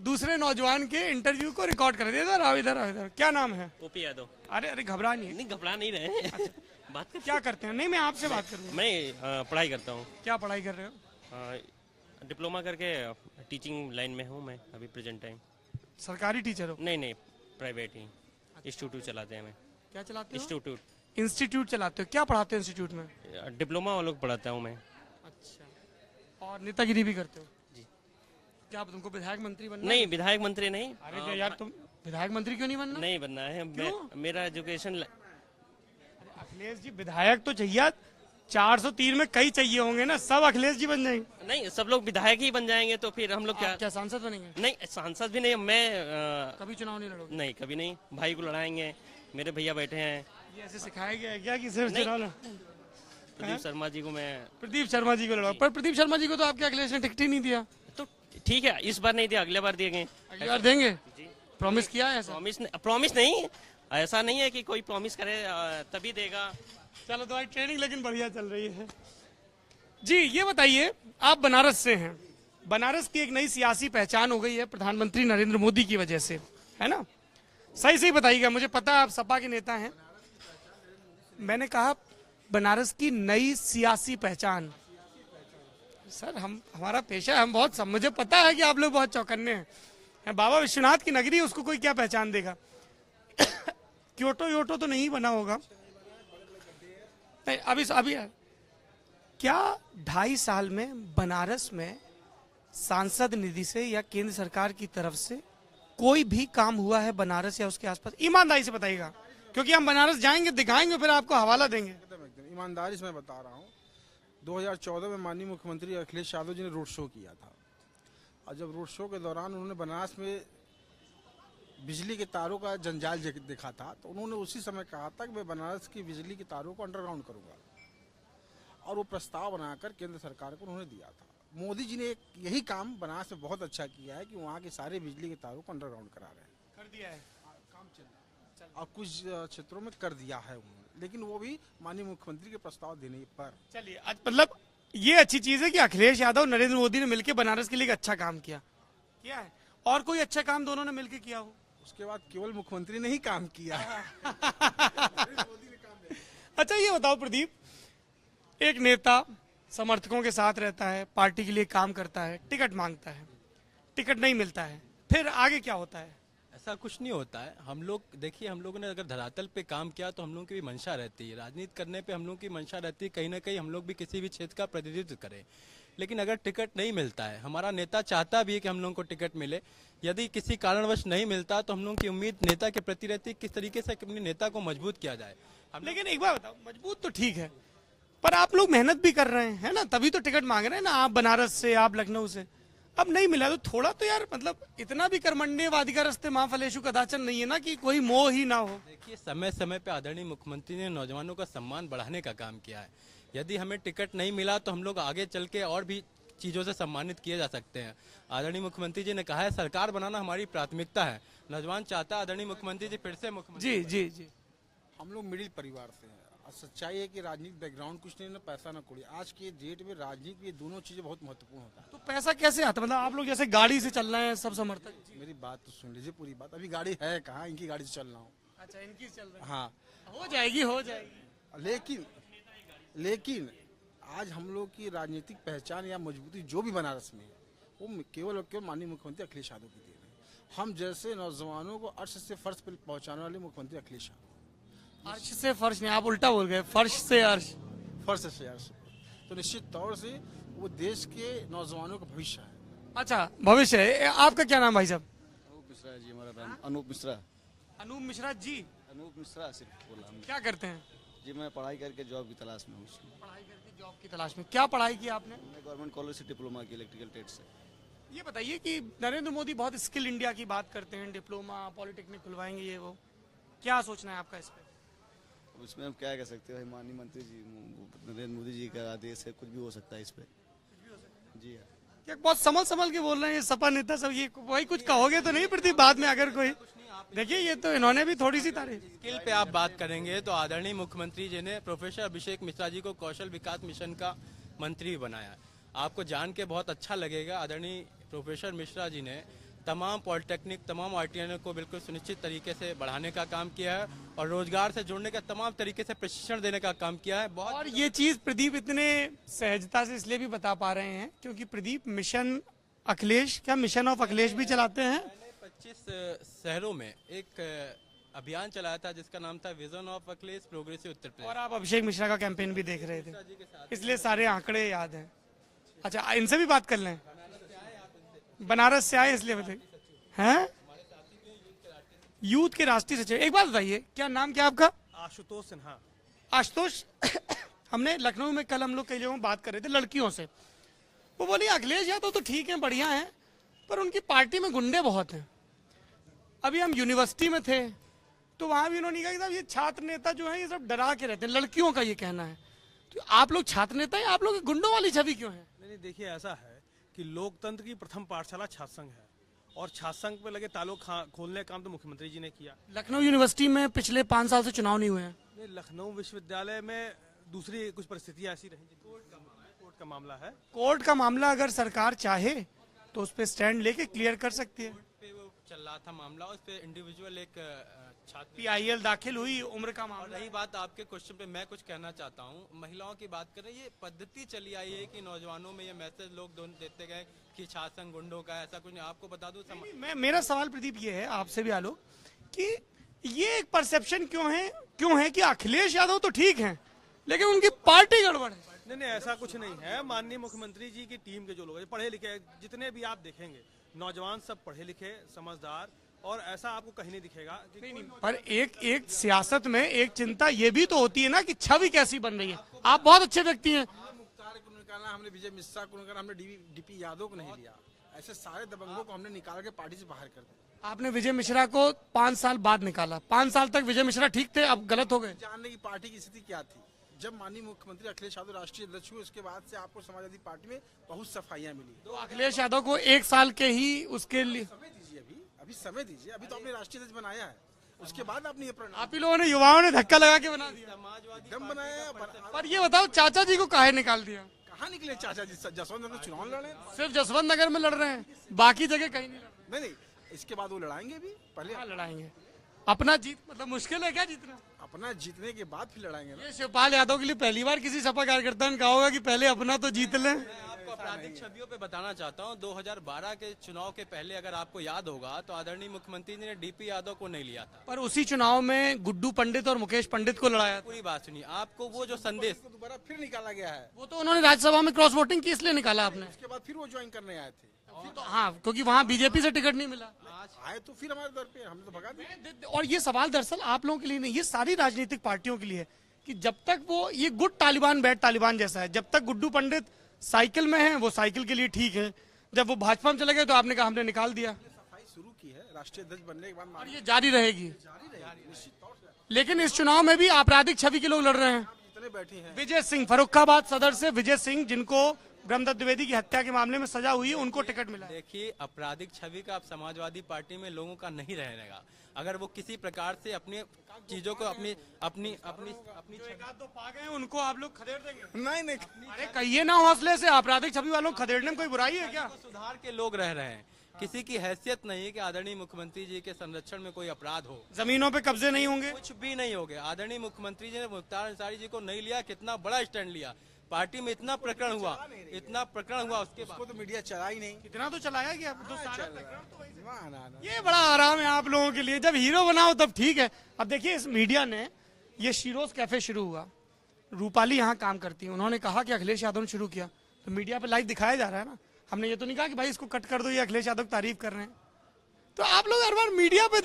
दूसरे नौजवान के इंटरव्यू को रिकॉर्ड कर दिया। इधर आओ, इधर आओ, इधर। क्या नाम है? ओपी यादव। अरे अरे, घबरा नहीं। नहीं, घबरा नहीं रहे। अच्छा, बात कर। क्या करते हैं? नहीं, मैं आपसे बात करूँ। मैं पढ़ाई करता हूँ। क्या पढ़ाई कर रहे हो? डिप्लोमा करके टीचिंग लाइन में हूँ मैं अभी प्रेजेंट टाइम। सरकारी टीचर हो? नहीं, प्राइवेट ही। इंस्टीट्यूट चलाते हैं। मैं क्या चलाते हो? इंस्टीट्यूट चलाते हो। क्या पढ़ाते हो इंस्टीट्यूट में? डिप्लोमा वालों को पढ़ाता हूँ मैं। अच्छा, और नेतागिरी भी करते हो? जी। क्या तुमको विधायक मंत्री बनना? नहीं, विधायक मंत्री नहीं। अरे यार, तुम विधायक मंत्री क्यों नहीं बनना? नहीं बनना है। मेरा एजुकेशन। अखिलेश जी विधायक तो चाहिए, 403 में कई चाहिए होंगे ना, सब अखिलेश जी बन जाएंगे। नहीं, सब लोग विधायक ही बन जाएंगे तो फिर हम लोग क्या सांसद बनेंगे? नहीं, सांसद भी नहीं। मैं कभी चुनाव नहीं लड़ोगे? नहीं, कभी नहीं। भाई को लड़ाएंगे, मेरे भैया बैठे हैं। ये ऐसे सिखाया गया है क्या कि सिर्फ चुनाव? प्रदीप शर्मा जी को मैं। प्रदीप शर्मा जी को लड़ा, पर प्रदीप शर्मा जी को तो आपके अखिलेश ने टिकट ही नहीं दिया। तो ठीक है, इस बार नहीं दिया, अगले बार दिए गए। अगली बार देंगे? प्रॉमिस किया है? प्रॉमिस नहीं, ऐसा नहीं है कि कोई प्रॉमिस करे तभी देगा। चलो, तुम्हारी ट्रेनिंग लेकिन बढ़िया चल रही है जी। ये बताइए, आप बनारस से हैं। बनारस की एक नई सियासी पहचान हो गई है प्रधानमंत्री नरेंद्र मोदी की वजह से, है ना? सही सही बताइएगा, मुझे पता है आप सपा के नेता हैं। मैंने कहा बनारस की नई सियासी पहचान। सर, हमारा पेशा है, हम बहुत मुझे पता है कि आप लोग बहुत चौकन्ने हैं। बाबा विश्वनाथ की नगरी, उसको कोई क्या पहचान देगा? क्योटो तो नहीं बना होगा। नहीं, अभी क्या 2.5 साल में बनारस में सांसद निधि से या केंद्र सरकार की तरफ से कोई भी काम हुआ है बनारस या उसके आसपास? ईमानदारी से बताइएगा, क्योंकि हम बनारस जाएंगे, दिखाएंगे, फिर आपको हवाला देंगे। ईमानदारी से मैं बता रहा हूँ, 2014 में माननीय मुख्यमंत्री अखिलेश यादव जी ने रोड शो किया था, और जब रोड शो के दौरान उन्होंने बनारस में बिजली के तारों का जंजाल देखा था, तो उन्होंने उसी समय कहा था कि मैं बनारस की बिजली के तारों को अंडरग्राउंड करूंगा, और वो प्रस्ताव बनाकर केंद्र सरकार को उन्होंने दिया था। मोदी जी ने यही काम बनारस में बहुत अच्छा किया है कि वहाँ के सारे बिजली के तारों को अंडरग्राउंड करा रहे हैं। कर दिया है, काम चल रहा है, और कुछ क्षेत्रों में कर दिया है उन्होंने, लेकिन वो भी माननीय मुख्यमंत्री के प्रस्ताव देने पर। चलिए, मतलब ये अच्छी चीज है कि अखिलेश यादव नरेंद्र मोदी ने मिलकर बनारस के लिए एक अच्छा काम किया है। और कोई अच्छा काम दोनों ने मिलकर किया हो? उसके बाद केवल मुख्यमंत्री ने ही काम किया। अच्छा, ये बताओ प्रदीप, एक नेता समर्थकों के साथ रहता है, पार्टी के लिए काम करता है, टिकट मांगता है, टिकट नहीं मिलता है, फिर आगे क्या होता है? ऐसा कुछ नहीं होता है। हम लोग देखिए, हम लोगों ने अगर धरातल पे काम किया तो हम लोगों की भी मंशा रहती है, राजनीति करने पे हम लोगों की मंशा रहती है, कहीं ना कहीं हम लोग भी किसी भी क्षेत्र का प्रतिनिधित्व करें। लेकिन अगर टिकट नहीं मिलता है, हमारा नेता चाहता भी है कि हम लोगों को टिकट मिले, यदि किसी कारणवश नहीं मिलता तो हम लोगों की उम्मीद नेता के प्रति रहती है किस तरीके से अपने नेता को मजबूत किया जाए। लेकिन एक बार बताओ, मजबूत तो ठीक है, पर आप लोग मेहनत भी कर रहे हैं ना, तभी तो टिकट मांग रहे हैं ना। आप बनारस से, आप लखनऊ से, अब नहीं मिला तो थोड़ा तो यार, मतलब इतना भी कर्मण्यवादी का रास्ते मां फलेशु कदाचन नहीं है ना कि कोई मोह ही ना हो। देखिए, समय समय पे आदरणीय मुख्यमंत्री ने नौजवानों का सम्मान बढ़ाने का काम किया है। यदि हमें टिकट नहीं मिला तो हम लोग आगे चल के और भी चीजों से सम्मानित किए जा सकते हैं। आदरणीय मुख्यमंत्री जी ने कहा है सरकार बनाना हमारी प्राथमिकता है। नौजवान चाहता है आदरणीय मुख्यमंत्री जी फिर से मुख्यमंत्री। जी। हम लोग मिडिल परिवार से हैं, और सच्चाई है कि राजनीतिक बैकग्राउंड कुछ नहीं, ना पैसा ना कुड़ी। आज के डेट में राजनीति ये दोनों चीजें बहुत महत्वपूर्ण होता है। तो पैसा कैसे आता? मतलब आप लोग जैसे गाड़ी से चल रहे हैं सब समर्थक। मेरी बात तो सुन लीजिए, पूरी बात। अभी गाड़ी है कहाँ, इनकी गाड़ी से चल रहा हूँ। अच्छा, इनकी चल रही है। हाँ, हो जाएगी। लेकिन आज हम लोग की राजनीतिक पहचान या मजबूती जो भी बनारस में है, वो केवल माननीय मुख्यमंत्री अखिलेश यादव की देन है। हम जैसे नौजवानों को अर्श से फर्श पर पहुंचाने वाले मुख्यमंत्री अखिलेश यादव। अर्श से फर्श नहीं, आप उल्टा बोल गए, फर्श से अर्श। फर्श से अर्श। तो निश्चित तौर से वो देश के नौजवानों का भविष्य है। अच्छा, भविष्य है। आपका क्या नाम भाई साहब? अनूप मिश्रा जी, हमारा नाम अनूप मिश्रा। अनूप मिश्रा जी? अनूप मिश्रा सिर्फ बोला। क्या करते हैं जी? मैं पढ़ाई करके जॉब की तलाश में हूँ। पढ़ाई करके जॉब की तलाश में। क्या पढ़ाई की आपने? मैं गवर्नमेंट कॉलेज से डिप्लोमा की इलेक्ट्रिकल ट्रेड से। ये बताइए कि नरेंद्र मोदी बहुत स्किल इंडिया की बात करते हैं, डिप्लोमा पॉलिटेक्निक खुलवाएंगे, ये वो, क्या सोचना है आपका इस पे? उसमें हम क्या कह सकते हैं, माननीय मंत्री जी नरेंद्र मोदी जी का आदेश है, कुछ भी हो सकता है इस पे। जी हाँ। क्या बहुत संभल के बोल रहे हैं ये सपा नेता सब, ये वही कुछ कहोगे तो नहीं प्रदीप बाद में अगर कोई? देखिए ये तो इन्होंने भी थोड़ी सी तारीफ। स्किल पे आप बात करेंगे तो आदरणीय मुख्यमंत्री जी ने प्रोफेसर अभिषेक मिश्रा जी को कौशल विकास मिशन का मंत्री बनाया। आपको जान के बहुत अच्छा लगेगा, आदरणीय प्रोफेसर मिश्रा जी ने तमाम पॉलिटेक्निक, तमाम आईटीआई को बिल्कुल सुनिश्चित तरीके से बढ़ाने का काम किया है और रोजगार से जुड़ने का तमाम तरीके से प्रशिक्षण देने का काम किया है। बहुत और ये चीज प्रदीप इतने सहजता से इसलिए भी बता पा रहे हैं क्योंकि प्रदीप मिशन अखिलेश, क्या मिशन ऑफ अखिलेश भी चलाते हैं। 25 शहरों में एक अभियान चलाया था जिसका नाम था vision of Akhilesh progressive Uttar Pradesh. और आप अभिषेक मिश्रा का कैंपेन भी देख रहे थे, इसलिए सारे आंकड़े याद हैं। अच्छा, इनसे भी बात कर लें, बनारस से आए इसलिए बताइए। हैं यूथ के राष्ट्रीय सचिव, एक बात बताइए, क्या नाम क्या आपका? आशुतोष सिन्हा। आशुतोष, हमने लखनऊ में कल हम लोग कई लोगों बात कर रहे थे लड़कियों से, वो बोली अखिलेश यादव तो ठीक है, बढ़िया है, पर उनकी पार्टी में गुंडे बहुत हैं। अभी हम यूनिवर्सिटी में थे तो वहां भी उन्होंने कहा कि साहब ये छात्र नेता जो है ये सब डरा के रहते हैं, लड़कियों का ये कहना है। तो आप लोग छात्र नेता हैं, आप लोग गुंडों वाली छवि क्यों है? नहीं, देखिए ऐसा है कि लोकतंत्र की प्रथम पाठशाला छात्र संघ है और छात्र संघ पे लगे तालों खोलने का काम तो मुख्यमंत्री जी ने किया। लखनऊ यूनिवर्सिटी में पिछले 5 साल से चुनाव नहीं हुए हैं। लखनऊ विश्वविद्यालय में दूसरी कुछ परिस्थितियां ऐसी रही। कोर्ट का मामला है। कोर्ट का मामला अगर सरकार चाहे तो उस पर स्टैंड लेके क्लियर कर सकती है। चल रहा था मामला, उस पे इंडिविजुअल एक छात्र PIL दाखिल हुई, उम्र का मामला। रही बात आपके क्वेश्चन पे, मैं कुछ कहना चाहता हूँ। महिलाओं की बात कर रहे हैं, ये पद्धति चली आई है कि नौजवानों में ये मैसेज लोग देते गए कि छात्र संघ गुंडों का, ऐसा कुछ नहीं। आपको बता दूं, मेरा सवाल प्रदीप ये है आपसे भी आलोक कि ये एक परसेप्शन क्यों है कि अखिलेश यादव तो ठीक है लेकिन उनकी पार्टी गड़बड़ है। नहीं, ऐसा कुछ नहीं है। माननीय मुख्यमंत्री जी की टीम के जो लोग पढ़े लिखे, जितने भी आप देखेंगे नौजवान सब पढ़े लिखे, समझदार, और ऐसा आपको कहीं नहीं दिखेगा कि पर एक सियासत में एक चिंता ये भी तो होती है ना कि छवि कैसी बन रही है। आप बहुत अच्छे व्यक्ति हैं। मुख्तार को निकालना, हमने विजय मिश्रा को निकाला, हमने DP यादव को नहीं लिया। ऐसे सारे दबंगों को हमने निकाल के पार्टी से बाहर कर दिया। आपने विजय मिश्रा को 5 साल बाद निकाला। 5 साल तक विजय मिश्रा ठीक थे, अब गलत हो गए। जानने की पार्टी की स्थिति क्या थी जब माननीय मुख्यमंत्री अखिलेश यादव राष्ट्रीय अध्यक्ष हुए, उसके बाद से आपको समाजवादी पार्टी में बहुत सफाइयां मिली। तो अखिलेश यादव को 1 साल के ही उसके लिए समय दीजिए, अभी समय दीजिए। अभी तो आपने राष्ट्रीय अध्यक्ष बनाया है, उसके बाद आपने ये आप ही लोगों ने, युवाओं ने धक्का लगा के बना दिया, एकदम बनाया। पर ये बताओ चाचा जी को काहे निकाल दिया? कहाँ निकले चाचा जी? जसवंत नगर चुनाव लड़े, सिर्फ जसवंत नगर में लड़ रहे हैं, बाकी जगह कहीं नहीं लड़ रहे। नहीं, इसके बाद वो लड़ाएंगे भी। पहले लड़ाएंगे। अपना जीत मतलब मुश्किल है क्या जीतना? अपना जीतने के बाद फिर लड़ाएंगे ना। ये शिवपाल यादव के लिए पहली बार किसी सपा कार्यकर्ता ने कहा होगा कि पहले अपना तो जीत लें। आपको आपराधिक छवियों पे बताना चाहता हूँ। 2012 के चुनाव के पहले अगर आपको याद होगा तो आदरणीय मुख्यमंत्री ने DP यादव को नहीं लिया था, पर उसी चुनाव में गुड्डू पंडित और मुकेश पंडित को लड़ाया। पूरी बात सुनिए, आपको वो जो संदेश दोबारा फिर निकाला गया है, वो तो उन्होंने राज्यसभा में क्रॉस वोटिंग की इसलिए निकाला आपने। उसके बाद फिर वो ज्वाइन करने आए थे। तो हाँ, क्योंकि वहाँ बीजेपी से टिकट नहीं मिला, आए तो फिर हमारे दर पे हमने तो भगा दिया। और ये सवाल दरअसल आप लोगों के लिए नहीं, ये सारी राजनीतिक पार्टियों के लिए है कि जब तक वो ये गुड तालिबान बैड तालिबान जैसा है, जब तक गुड्डू पंडित साइकिल में है वो साइकिल के लिए ठीक है, जब वो भाजपा में चले गए तो आपने कहा हमने निकाल दिया। सफाई शुरू की है राष्ट्रीय अध्यक्ष बनने के बाद, और ये जारी रहेगी। निश्चित तौर से। लेकिन इस चुनाव में भी आपराधिक छवि के लोग लड़ रहे हैं। जितने बैठे हैं, विजय सिंह, फर्रुखाबाद सदर से विजय सिंह, जिनको ब्रह्मदत्त द्विवेदी की हत्या के मामले में सजा हुई है, उनको टिकट मिला। देखिए, आपराधिक छवि का आप समाजवादी पार्टी में लोगों का नहीं रहेगा। अगर वो किसी प्रकार से अपनी चीजों को अपनी पा गए उनको आप लोग खदेड़ देंगे। नहीं, अरे कहिए ना हौसले से, आपराधिक छवि वालों को खदेड़ने में कोई बुराई है क्या? सुधार के लोग रह रहे हैं, किसी की हैसियत नहीं है कि आदरणीय मुख्यमंत्री जी के संरक्षण में कोई अपराध हो। जमीनों पे कब्जे नहीं होंगे, कुछ भी नहीं होंगे। आदरणीय मुख्यमंत्री जी ने मुख्तार अंसारी जी को नहीं लिया, कितना बड़ा स्टैंड लिया। पार्टी में इतना प्रकरण हुआ, उसके बाद तो मीडिया चला ही नहीं। कितना तो चलाया गया। ये बड़ा आराम है आप लोगों के लिए, जब हीरो बनाओ तब ठीक है। अब देखिए, इस मीडिया ने, ये शीरोज कैफे शुरू हुआ, रूपाली यहाँ काम करती है, उन्होंने कहा कि अखिलेश यादव ने शुरू किया, तो मीडिया पे लाइव दिखाया जा रहा है ना। हमने ये तो नहीं कहा कि भाई इसको कट कर दो, ये अखिलेश यादव की तारीफ कर रहे हैं। तो आप लोग हर बार मीडिया पे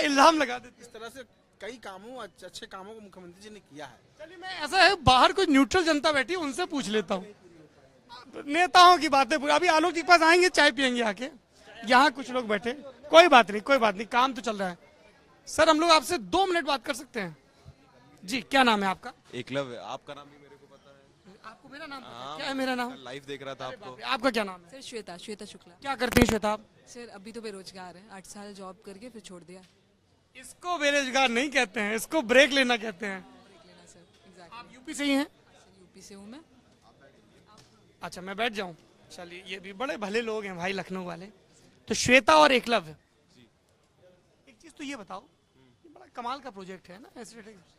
इल्जाम लगा देते। इस तरह से कई कामों, अच्छे कामों को मुख्यमंत्री जी ने किया है। चलिए, मैं ऐसा है, बाहर कोई न्यूट्रल जनता बैठी है, उनसे पूछ लेता हूँ। नेताओं की बातें अभी आलोक जी के पास आएंगे, चाय पियेंगे आके, यहाँ कुछ लोग बैठे। कोई बात नहीं, काम तो चल रहा है। सर, हम लोग आपसे 2 मिनट बात कर सकते हैं? जी, क्या नाम है आपका? एकलव्य। आपका नाम भी मेरे को पता है। आपको मेरा नाम पता है? क्या है मेरा नाम? लाइव देख रहा था आपको। आपका क्या नाम है? सर श्वेता श्वेता शुक्ला। क्या करती हैं श्वेता आप? सर अभी तो बेरोजगार है, 8 साल जॉब करके फिर छोड़ दिया। इसको बेरोजगार नहीं कहते हैं, इसको ब्रेक लेना कहते हैं। ब्रेक लेना सर, एग्जैक्टली। आप यूपी से ही हैं? सर यूपी से हूँ मैं। अच्छा मैं बैठ जाऊं? चलिए, ये भी बड़े भले लोग हैं भाई लखनऊ वाले। तो श्वेता और एकलव्य, एक चीज तो ये बताओ, ये बड़ा कमाल का प्रोजेक्ट है ना एस्थेटिक्स।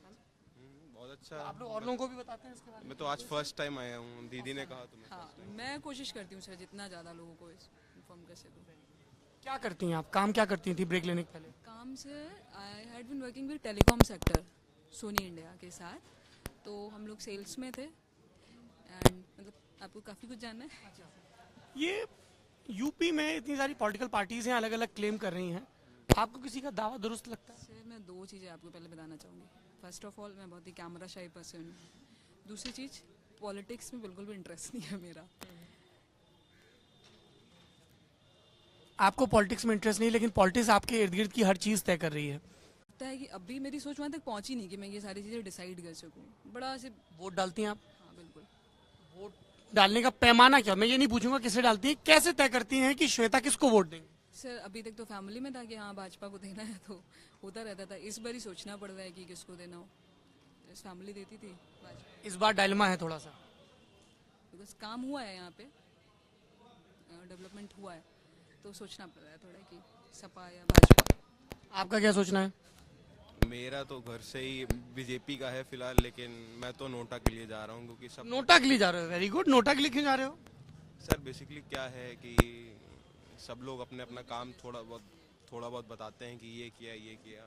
बहुत अच्छा। आप लोग और लोगों को भी बताते हैं इसके बारे में? मैं तो आज फर्स्ट टाइम आया हूँ, दीदी ने कहा तो हाँ, मैं कोशिश करती हूँ सर जितना ज़्यादा लोगों को इन्फॉर्म कर सकूँ। क्या करती हैं आप? काम क्या करती थी ब्रेक लेने के पहले? काम से I had been working with telecom sector Sony India के साथ, तो हम लोग सेल्स में थे एंड मतलब आपको काफ़ी कुछ जानना है। ये यूपी में इतनी सारी पॉलिटिकल पार्टीज हैं, अलग अलग क्लेम कर रही हैं, आपको किसी का दावा दुरुस्त लगता है? सर मैं 2 चीज़ें आपको पहले बताना चाहूँगी। फर्स्ट ऑफ ऑल मैं बहुत ही कैमरा शाई पर्सन हूँ। दूसरी चीज़, पॉलिटिक्स में बिल्कुल भी इंटरेस्ट नहीं है मेरा। आपको पॉलिटिक्स में इंटरेस्ट नहीं, लेकिन पॉलिटिक्स आपके इर्द गिर्द की हर चीज़ तय कर रही है। लगता है कि अभी मेरी सोच वहाँ तक पहुँची नहीं कि मैं ये सारी चीज़ें डिसाइड कर सकूँ। बड़ा से वोट डालती हैं आप? हाँ बिल्कुल। वोट डालने का पैमाना क्या? मैं ये नहीं पूछूंगा किसे डालती हैं, कैसे तय करती हैं कि श्वेता किसको वोट देंगे? सर अभी तक तो फैमिली में था कि हाँ भाजपा को देना है, तो होता रहता था। इस बार ही सोचना पड़ रहा है कि किसको देना हो। इस फैमिली देती थी भाजपा। इस बार डायलेमा है थोड़ा सा, बिकॉज काम हुआ है यहाँ पे, डेवलपमेंट हुआ है, तो सोचना पड़ रहा है थोड़ा कि सपा या भाजपा। आपका क्या सोचना है? मेरा तो घर से ही बीजेपी का है फिलहाल, लेकिन मैं तो नोटा के लिए जा रहा हूँ क्योंकि सब नोटा के लिए जा रहे हो? Very good. नोटा के लिए क्यों जा रहे हो? सर बेसिकली क्या है कि सब लोग अपने अपना काम थोड़ा बहुत बताते हैं कि ये किया ये किया।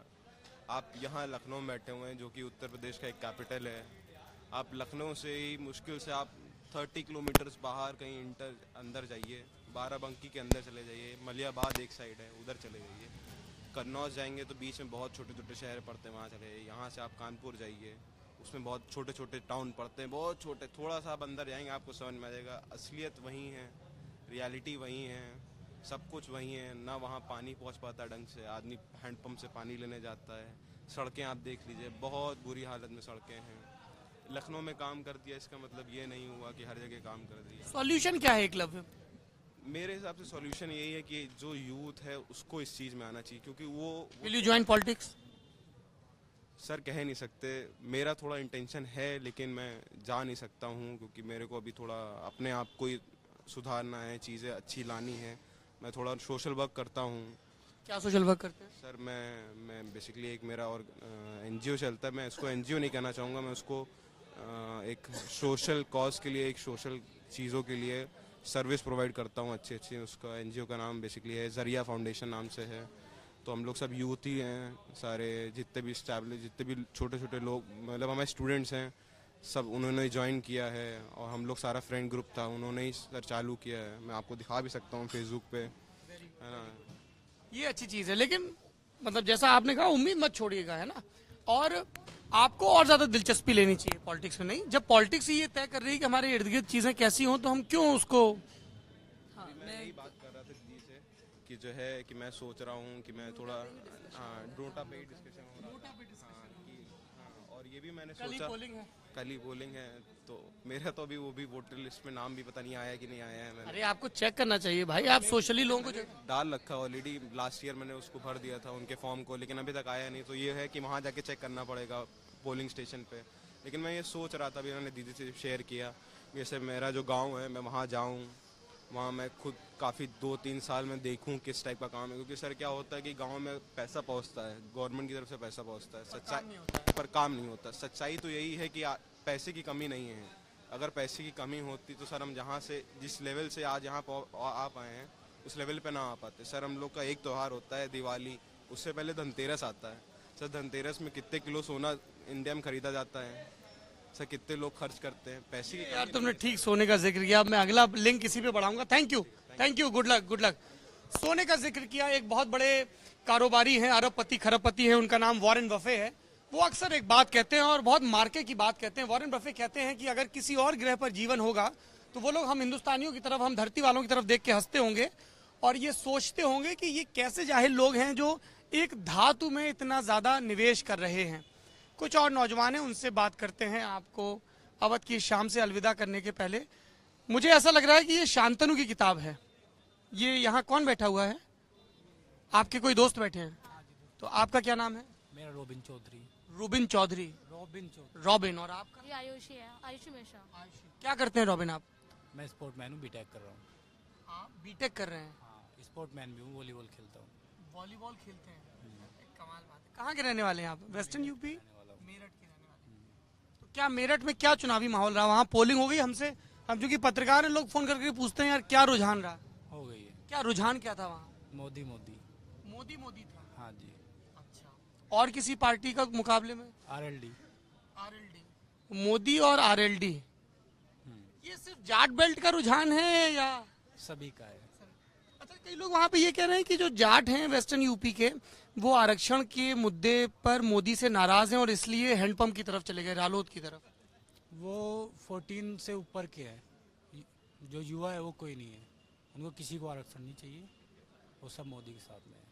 आप यहाँ लखनऊ में बैठे हुए हैं जो कि उत्तर प्रदेश का एक कैपिटल है। आप लखनऊ से ही मुश्किल से आप 30 किलोमीटर बाहर कहीं अंदर जाइए, बाराबंकी के अंदर चले जाइए, मलियाबाद एक साइड है उधर चले जाइए, कन्नौज जाएंगे तो बीच में बहुत छोटे छोटे शहर पड़ते हैं, वहाँ चले जाइए। यहाँ से आप कानपुर जाइए, उसमें बहुत छोटे छोटे टाउन पड़ते हैं, बहुत छोटे। थोड़ा सा आप अंदर जाएंगे आपको समझ में आ जाएगा, असलियत वही है, रियलिटी वही है, सब कुछ वही है। ना वहाँ पानी पहुँच पाता ढंग से, आदमी हैंडपम्प से पानी लेने जाता है। सड़कें आप देख लीजिए, बहुत बुरी हालत में सड़कें हैं। लखनऊ में काम कर दिया इसका मतलब ये नहीं हुआ कि हर जगह काम कर दिया। सॉल्यूशन क्या है एकलव्य? मेरे हिसाब से सॉल्यूशन यही है कि जो यूथ है उसको इस चीज़ में आना चाहिए, क्योंकि वो will you join politics? Sir कह नहीं सकते, मेरा थोड़ा इंटेंशन है लेकिन मैं जा नहीं सकता हूँ क्योंकि मेरे को अभी थोड़ा अपने आप को ही सुधारना है, चीज़ें अच्छी लानी है। मैं थोड़ा सोशल वर्क करता हूँ। क्या सोशल वर्क करते हैं? सर मैं बेसिकली एक मेरा और एनजीओ चलता है। मैं इसको एनजीओ नहीं कहना चाहूँगा, मैं उसको एक सोशल कॉज के लिए, एक सोशल चीज़ों के लिए सर्विस प्रोवाइड करता हूँ अच्छी अच्छी। उसका एनजीओ का नाम बेसिकली है जरिया फाउंडेशन नाम से है। तो हम लोग सब यूथ ही हैं सारे, जितने भी स्टैब्लिश, जितने भी छोटे छोटे लोग, मतलब हमारे स्टूडेंट्स हैं, सब उन्होंने ज्वाइन किया है और हम लोग सारा फ्रेंड ग्रुप था, उन्होंने ही सर चालू किया है। मैं आपको दिखा भी सकता हूँ फेसबुक पे, है ना। ये अच्छी चीज़ है, लेकिन मतलब जैसा आपने कहा उम्मीद मत छोड़िएगा, है ना। और आपको और ज़्यादा दिलचस्पी लेनी चाहिए पॉलिटिक्स में। नहीं, जब पॉलिटिक्स ही ये तय कर रही है कि हमारे इर्द गिर्द चीज़ें कैसी हों तो हम क्यों उसको। हाँ, मैं यही बात कर रहा था दीदी से कि जो है कि मैं सोच रहा हूँ कि मैं थोड़ा नोटा पे ही डिस्कशन हो रहा था। और ये भी मैंने सोचा कल ही पोलिंग है तो मेरा तो अभी वो भी वोटर लिस्ट में नाम भी पता नहीं आया कि नहीं आया है। मैंने अरे आपको चेक करना चाहिए भाई, आप सोशली लोगों को डाल रखा ऑलरेडी। लास्ट ईयर मैंने उसको भर दिया था उनके फॉर्म को, लेकिन अभी तक आया नहीं। तो ये है कि वहाँ जाके चेक करना पड़ेगा पोलिंग स्टेशन पे। लेकिन मैं ये सोच रहा था, अभी मैंने दीदी से शेयर किया, जैसे मेरा जो गाँव है मैं वहाँ जाऊँ, वहाँ मैं खुद काफ़ी 2-3 साल में देखूं किस टाइप का काम है। क्योंकि सर क्या होता है कि गांव में पैसा पहुंचता है, गवर्नमेंट की तरफ से पैसा पहुंचता है, सच्चाई पर काम नहीं होता। सच्चाई तो यही है कि पैसे की कमी नहीं है। अगर पैसे की कमी होती तो सर हम जहाँ से जिस लेवल से आज यहाँ आ पाए हैं उस लेवल पे ना आ पाते। सर हम लोग का एक त्यौहार होता है दिवाली, उससे पहले धनतेरस आता है। सर धनतेरस में कितने किलो सोना इंडिया में खरीदा जाता है, सर कितने लोग खर्च करते हैं पैसे की। यार तुमने ठीक सोने का जिक्र किया, अब मैं अगला लिंक इसी पे बढ़ाऊंगा। Thank you, good luck. सोने का जिक्र किया, एक बहुत बड़े कारोबारी हैं, अरबपति खरबपति हैं, उनका नाम वॉरेन बफे है। वो अक्सर एक बात कहते हैं और बहुत मार्के की बात कहते हैं। वॉरेन बफे कहते हैं कि अगर किसी और ग्रह पर जीवन होगा तो वो लोग हम हिंदुस्तानियों की तरफ, हम धरती वालों की तरफ देख के हंसते होंगे और ये सोचते होंगे कि ये कैसे जाहिल लोग हैं जो एक धातु में इतना ज्यादा निवेश कर रहे हैं। कुछ और नौजवान हैं, उनसे बात करते हैं, आपको अवध की शाम से अलविदा करने के पहले मुझे ऐसा लग रहा है कि ये शांतनु की किताब है। ये यहाँ कौन बैठा हुआ है? आपके कोई दोस्त बैठे हैं? तो आपका क्या नाम है? मेरा Robin Chaudhary. Rubin Chaudhary. Robin. और आपका? ये आयुषी है, आयुषी मिश्रा। क्या करते हैं रॉबिन आप? मैं स्पोर्टमैन हूँ, बीटेक कर रहा हूँ। आप बीटेक कर रहे हैं? हाँ, स्पोर्टमैन भी हूँ, वॉलीबॉल खेलता हूँ। वॉलीबॉल खेलते हैं? कमाल बात है। कहाँ के रहने वाले हैं आप? Western UP? मेरठ के रहने वाले। तो क्या मेरठ में क्या चुनावी माहौल रहा? वहाँ पोलिंग हो गई? हमसे हम चूंकि पत्रकार हैं, लोग फोन करके पूछते हैं यार क्या रुझान रहा? हो गई है। क्या रुझान क्या था वहाँ? मोदी मोदी मोदी था। हाँ जी। अच्छा, और किसी पार्टी का मुकाबले में? आरएलडी। मोदी और आरएलडी, ये सिर्फ जाट बेल्ट का रुझान है या सभी का है? अच्छा, कई लोग वहाँ पे ये कह रहे हैं कि जो जाट हैं वेस्टर्न यूपी के, वो आरक्षण के मुद्दे पर मोदी से नाराज हैं और इसलिए हैंडपंप की तरफ चले गए, रालोद की तरफ। वो 14 से ऊपर के है, जो युवा है वो कोई नहीं है, उनको किसी को आरक्षण नहीं चाहिए, वो सब मोदी के साथ में है।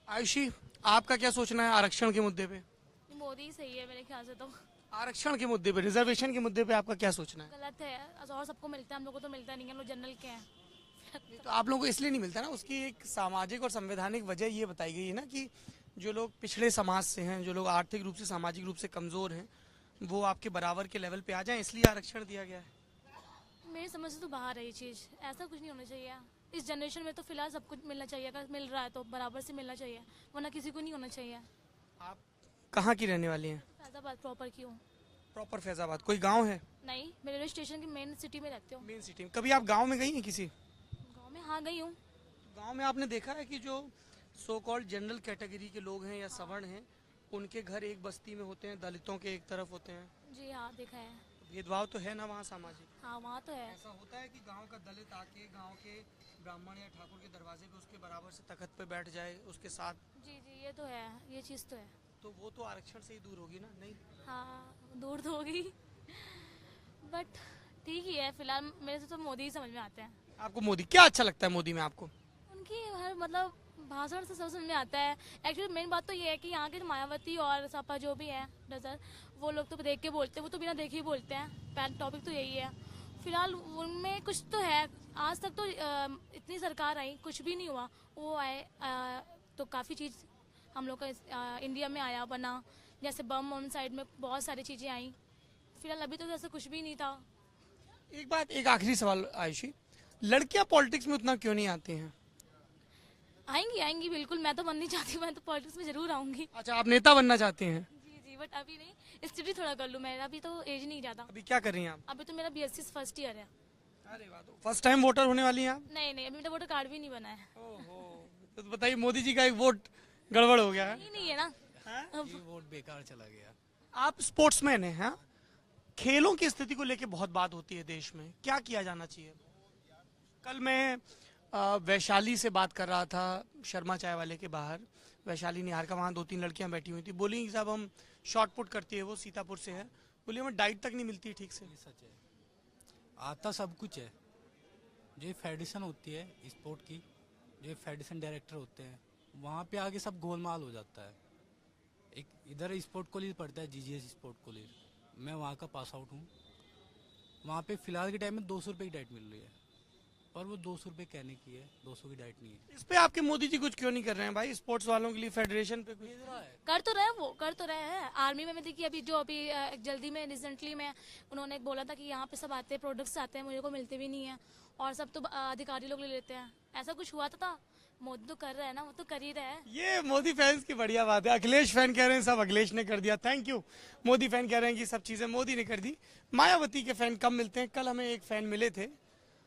आयुषी, आपका क्या सोचना है आरक्षण के मुद्दे पे? मोदी सही है मेरे ख्याल से तो। आरक्षण के मुद्दे पे, रिजर्वेशन के मुद्दे पे आपका क्या सोचना है? गलत है, और सबको मिलता है, हम लोग को तो मिलता नहीं है, हम लोग जनरल के हैं। तो आप लोगों को इसलिए नहीं मिलता ना, उसकी एक सामाजिक और संवैधानिक वजह ये बताई गई है ना कि जो लोग पिछड़े समाज से हैं, जो लोग आर्थिक रूप से सामाजिक रूप से कमजोर हैं, वो आपके बराबर के लेवल पे आ जाएं, इसलिए आरक्षण दिया गया है। मेरी समझ से तो बाहर है ये चीज़, ऐसा कुछ नहीं होना चाहिए। इस जनरेशन में तो फिलहाल सब कुछ मिलना चाहिए, अगर मिल रहा है तो बराबर से मिलना चाहिए, वरना किसी को नहीं होना चाहिए। आप कहाँ की रहने वाली हैं? फैजाबाद प्रॉपर की हूँ। प्रॉपर फैजाबाद। कोई गांव है? नहीं, मैं रेलवे स्टेशन की मेन सिटी में रहती हूँ। मेन सिटी में। कभी आप गांव में गई हैं किसी? गाँव में हाँ गई हूँ। गांव में आपने देखा है कि जो सो कॉल्ड जनरल कैटेगरी के लोग हैं या सवर्ण हैं, उनके घर एक बस्ती में होते हैं, दलितों के एक तरफ होते हैं? जी हाँ, देखा है। भेदभाव तो है ना वहाँ सामाजिक? हाँ, वहाँ तो है। ऐसा होता है कि गांव का दलित आके गांव के ब्राह्मण या ठाकुर के दरवाजे पे उसके बराबर से तख्त पे बैठ जाए, उसके साथ? जी जी, ये तो है, ये चीज़ तो है। तो वो तो आरक्षण से ही दूर होगी ना? नहीं? हाँ, दूर तो होगी, बट ठीक ही है। फिलहाल मेरे से तो मोदी ही समझ में आते हैं। आपको मोदी क्या अच्छा लगता है? मोदी में आपको उनकी हर मतलब भाषण से सब समझ में आता है। एक्चुअली मेन बात तो ये है कि यहाँ के मायावती और सपा जो भी है नजर, वो लोग तो देख के बोलते हैं, वो तो बिना देखे ही बोलते हैं। पहला टॉपिक तो यही है। फिलहाल उनमें कुछ तो है, आज तक तो इतनी सरकार आई कुछ भी नहीं हुआ, वो आए तो काफ़ी चीज़ हम लोग का इंडिया में आया बना, जैसे बम ऑन साइड में बहुत सारी चीज़ें आई। फिलहाल अभी तो ऐसा कुछ भी नहीं था। एक आखिरी सवाल आयुषी, लड़कियां पॉलिटिक्स में उतना क्यों नहीं आती हैं? आएंगी बिल्कुल, मैं तो बननी चाहती हूँ, मैं तो पॉलिटिक्स में जरूर आऊंगी। अच्छा, आप नेता बनना चाहती हैं? जी, बट अभी नहीं, स्टडी थोड़ा कर लूँ, मेरा अभी तो एज नहीं ज़्यादा। अभी क्या कर रही हैं आप? अभी तो मेरा बीएससी फर्स्ट ईयर है। अरे वाह, तो फर्स्ट टाइम वोटर होने वाली हैं आप? नहीं, अभी मेरा वोटर कार्ड भी नहीं बना है। तो बताइए, मोदी जी का एक वोट गड़बड़ हो गया है? नहीं है ना, ये वोट बेकार चला गया। आप स्पोर्ट्समैन हैं, हाँ? खेलों की स्थिति को लेकर बहुत बात होती है देश में, क्या किया जाना चाहिए? कल मैं वैशाली से बात कर रहा था, शर्मा चाय वाले के बाहर, वैशाली निहार का, वहाँ 2-3 लड़कियां बैठी हुई थी, बोली साहब हम शॉर्ट पुट करती है, वो सीतापुर से है, बोली हमें डाइट तक नहीं मिलती ठीक से। सच है, आता सब कुछ है। जो फेडरेशन होती है स्पोर्ट की, जो फेडरेशन डायरेक्टर होते हैं, वहाँ पे आगे सब गोलमाल हो जाता है। एक इधर स्पोर्ट कॉलेज पढ़ता है, जीजीएस स्पोर्ट कॉलेज, मैं वहाँ का पास आउट हूँ। वहाँ पे फिलहाल के टाइम में 200 रुपये की डाइट मिल रही है, और वो 200 रुपये कहने की है, 200 की डाइट नहीं है। इस पे आपके मोदी जी कुछ क्यों नहीं कर रहे हैं भाई? स्पोर्ट्स वालों के लिए फेडरेशन पे कुछ कर तो रहे, वो कर तो रहे हैं। आर्मी में देखिए अभी जल्दी में रिसेंटली में उन्होंने बोला था कि यहाँ पे सब आते हैं, प्रोडक्ट्स आते हैं, मुझे को मिलते भी नहीं है, और सब तो अधिकारी लोग ले लेते हैं। ऐसा कुछ हुआ था? मोदी तो कर रहे हैं ना, वो तो कर ही रहे हैं। ये मोदी फैंस की बढ़िया बात है। अखिलेश फैन कह रहे हैं सब अखिलेश ने कर दिया, थैंक यू। मोदी फैन कह रहे हैं कि सब चीजें मोदी ने कर दी। मायावती के फैन कम मिलते हैं। कल हमें एक फैन मिले थे,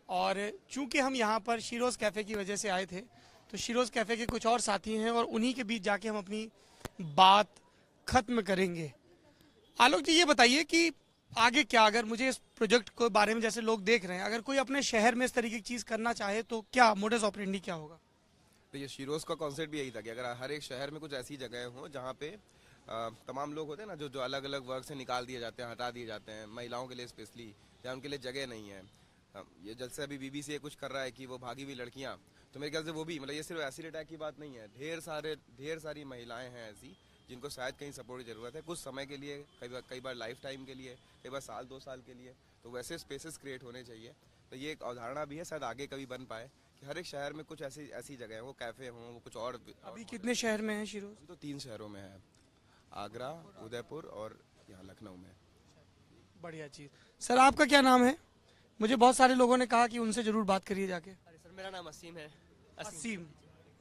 और चूंकि हम यहाँ पर शिरोज कैफे की वजह से आए थे, तो शिरोज कैफे के कुछ और साथी हैं, और उन्हीं के बीच जाके हम अपनी बात खत्म करेंगे। आलोक जी, ये बताइए कि आगे क्या, अगर मुझे इस प्रोजेक्ट के बारे में जैसे लोग देख रहे हैं, अगर कोई अपने शहर में इस तरीके की चीज करना चाहे तो क्या मोडस ऑपरेंडी क्या होगा? देखिए, शिरोज का कॉन्सेप्ट भी यही था कि अगर हर एक शहर में कुछ ऐसी जगह हो जहाँ पे तमाम लोग होते हैं ना, जो अलग अलग वर्क से निकाल दिए जाते हैं, हटा दिए जाते हैं, महिलाओं के लिए स्पेशली, या उनके लिए जगह नहीं है। ये जब से अभी बीबीसी कुछ कर रहा है कि वो भागी हुई लड़कियां, तो मेरे ख्याल से वो भी, मतलब ये सिर्फ एसिड अटैक की बात नहीं है, ढेर सारी महिलाएं हैं ऐसी जिनको शायद कहीं सपोर्ट की ज़रूरत है कुछ समय के लिए, कई बार लाइफ टाइम के लिए, कई बार साल 2 साल के लिए, तो वैसे स्पेसेस क्रिएट होने चाहिए। तो ये एक अवधारणा भी है, शायद आगे कभी बन पाए कि हर एक शहर में कुछ ऐसी जगह हो, वो कैफ़े हों, वो कुछ और। अभी कितने शहर में है शिरोज? तो 3 शहरों में है, आगरा, उदयपुर और यहाँ लखनऊ में। बढ़िया चीज़। सर आपका क्या नाम है? मुझे बहुत सारे लोगों ने कहा कि उनसे जरूर बात करिए जाके। अरे सर मेरा नाम असीम है। असीम,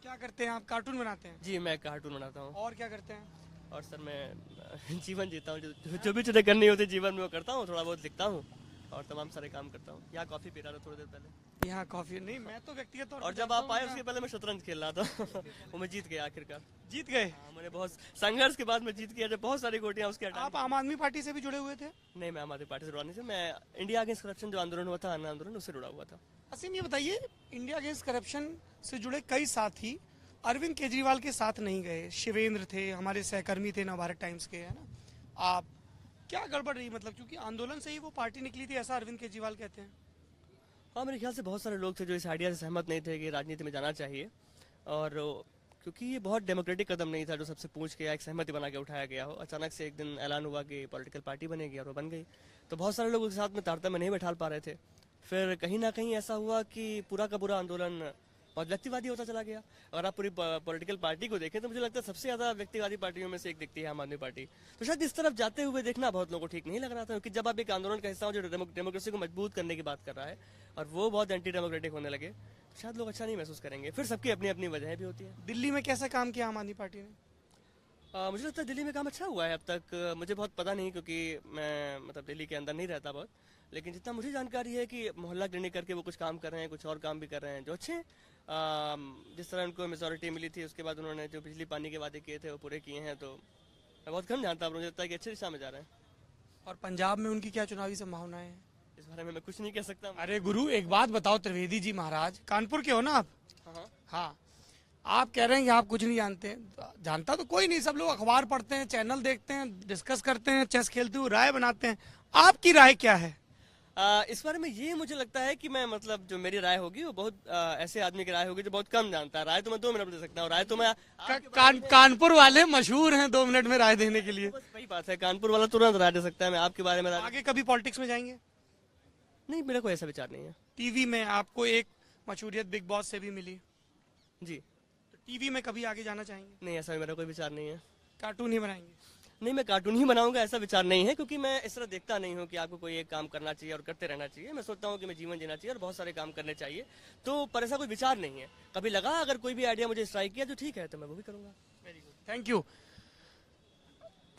क्या करते हैं आप? कार्टून बनाते हैं? जी मैं कार्टून बनाता हूँ। और क्या करते हैं? और सर मैं जीवन जीता हूँ, जो भी चीज़ें करनी होती जीवन में वो करता हूँ, थोड़ा बहुत लिखता हूँ और तमाम सारे काम करता हूँ। यहाँ कॉफ़ी पी रहा था थोड़ी देर पहले। यहाँ कॉफ़ी नहीं, मैं तो व्यक्तिगत तौर और जब आप आए उसके पहले मैं शतरंज खेल रहा था वो मैं जीत गया आखिरकार। जीत गए? मैंने बहुत संघर्ष के बाद मैं जीत गया, जब बहुत सारी गोटियाँ उसके हटा। आप आम आदमी पार्टी से भी जुड़े हुए थे? नहीं, मैं आम आदमी पार्टी से जुड़ा नहीं था, मैं इंडिया अगेंस्ट करप्शन जो आंदोलन हुआ था, अन्ना आंदोलन, उससे जुड़ा हुआ था। असीम ये बताइए, इंडिया अगेंस्ट करप्शन से जुड़े कई साथी अरविंद केजरीवाल के साथ नहीं गए, शिवेंद्र थे, हमारे सहकर्मी थे नवभारत टाइम्स के, है ना? आप क्या गड़बड़ रही, मतलब क्योंकि आंदोलन से ही वो पार्टी निकली थी, ऐसा अरविंद केजरीवाल कहते हैं। हाँ, मेरे ख्याल से बहुत सारे लोग थे जो इस आइडिया से सहमत नहीं थे कि राजनीति में जाना चाहिए, और क्योंकि ये बहुत डेमोक्रेटिक कदम नहीं था जो सबसे पूछ के एक सहमति बना के उठाया गया हो। अचानक से एक दिन ऐलान हुआ कि पॉलिटिकल पार्टी बनेगी और वो बन गई, तो बहुत सारे लोग उसके साथ में तारतम्य नहीं बैठा पा रहे थे। फिर कहीं ना कहीं ऐसा हुआ कि पूरा का पूरा आंदोलन बहुत व्यक्तिवादी होता चला गया। अगर आप पूरी पॉलिटिकल पार्टी को देखें तो मुझे लगता है सबसे ज़्यादा व्यक्तिवादी पार्टियों में से एक दिखती है आम आदमी पार्टी। तो शायद इस तरफ जाते हुए देखना बहुत लोगों को ठीक नहीं लग रहा था, क्योंकि जब आप एक आंदोलन का हिस्सा हो जो डेमोक्रेसी को मजबूत करने की बात कर रहा है और वो बहुत एंटी डेमोक्रेटिक होने लगे, तो शायद लोग अच्छा नहीं महसूस करेंगे। फिर सबकी अपनी अपनी वजह भी होती है। दिल्ली में कैसा काम किया आम आदमी पार्टी ने? मुझे लगता है दिल्ली में काम अच्छा हुआ है अब तक। मुझे बहुत पता नहीं, क्योंकि मैं मतलब दिल्ली के अंदर नहीं रहता बहुत, लेकिन जितना मुझे जानकारी है कि मोहल्ला क्लिनिक करके वो कुछ काम कर रहे हैं, कुछ और काम भी कर रहे हैं जो अच्छे हैं। जिस तरह उनको मेजोरिटी मिली थी उसके बाद उन्होंने जो बिजली पानी के वादे किए थे वो पूरे किए हैं, तो मैं बहुत कम जानता हूँ, मुझे लगता है कि अच्छी दिशा में जा रहे हैं। और पंजाब में उनकी क्या चुनावी संभावनाएं हैं? इस बारे में मैं कुछ नहीं कह सकता। अरे गुरु एक बात बताओ त्रिवेदी जी महाराज, कानपुर के हो ना आप? हाँ, आप कह रहे हैं कि आप कुछ नहीं जानते। जानता तो कोई नहीं, सब लोग अखबार पढ़ते हैं, चैनल देखते हैं, डिस्कस करते हैं, चेस खेलते हुए राय बनाते हैं। आपकी राय क्या है? इस बारे में ये मुझे लगता है कि मैं मतलब जो मेरी राय होगी वो बहुत ऐसे आदमी की राय होगी जो बहुत कम जानता है। राय तो मैं 2 मिनट में दे सकता हूँ। राय तो मैं कानपुर वाले मशहूर हैं 2 मिनट में राय देने के लिए। वही बात है, कानपुर वाला तुरंत राय दे सकता है। मैं आपके बारे में आगे कभी पॉलिटिक्स में जाएंगे? नहीं, मेरा कोई ऐसा विचार नहीं है। टीवी में आपको एक मशहूरियत बिग बॉस से भी मिली जी, तो टीवी में कभी आगे जाना चाहेंगे? नहीं, ऐसा मेरा कोई विचार नहीं है। कार्टून ही बनाएंगे? नहीं, मैं कार्टून ही बनाऊंगा ऐसा विचार नहीं है, क्योंकि मैं इस तरह देखता नहीं हूँ कि आपको कोई एक काम करना चाहिए और करते रहना चाहिए। मैं सोचता हूँ कि मैं जीवन जीना चाहिए और बहुत सारे काम करने चाहिए, तो पर ऐसा कोई विचार नहीं है। कभी लगा अगर कोई भी आइडिया मुझे स्ट्राइक किया तो ठीक है, तो मैं वो भी करूंगा। Very good, thank you.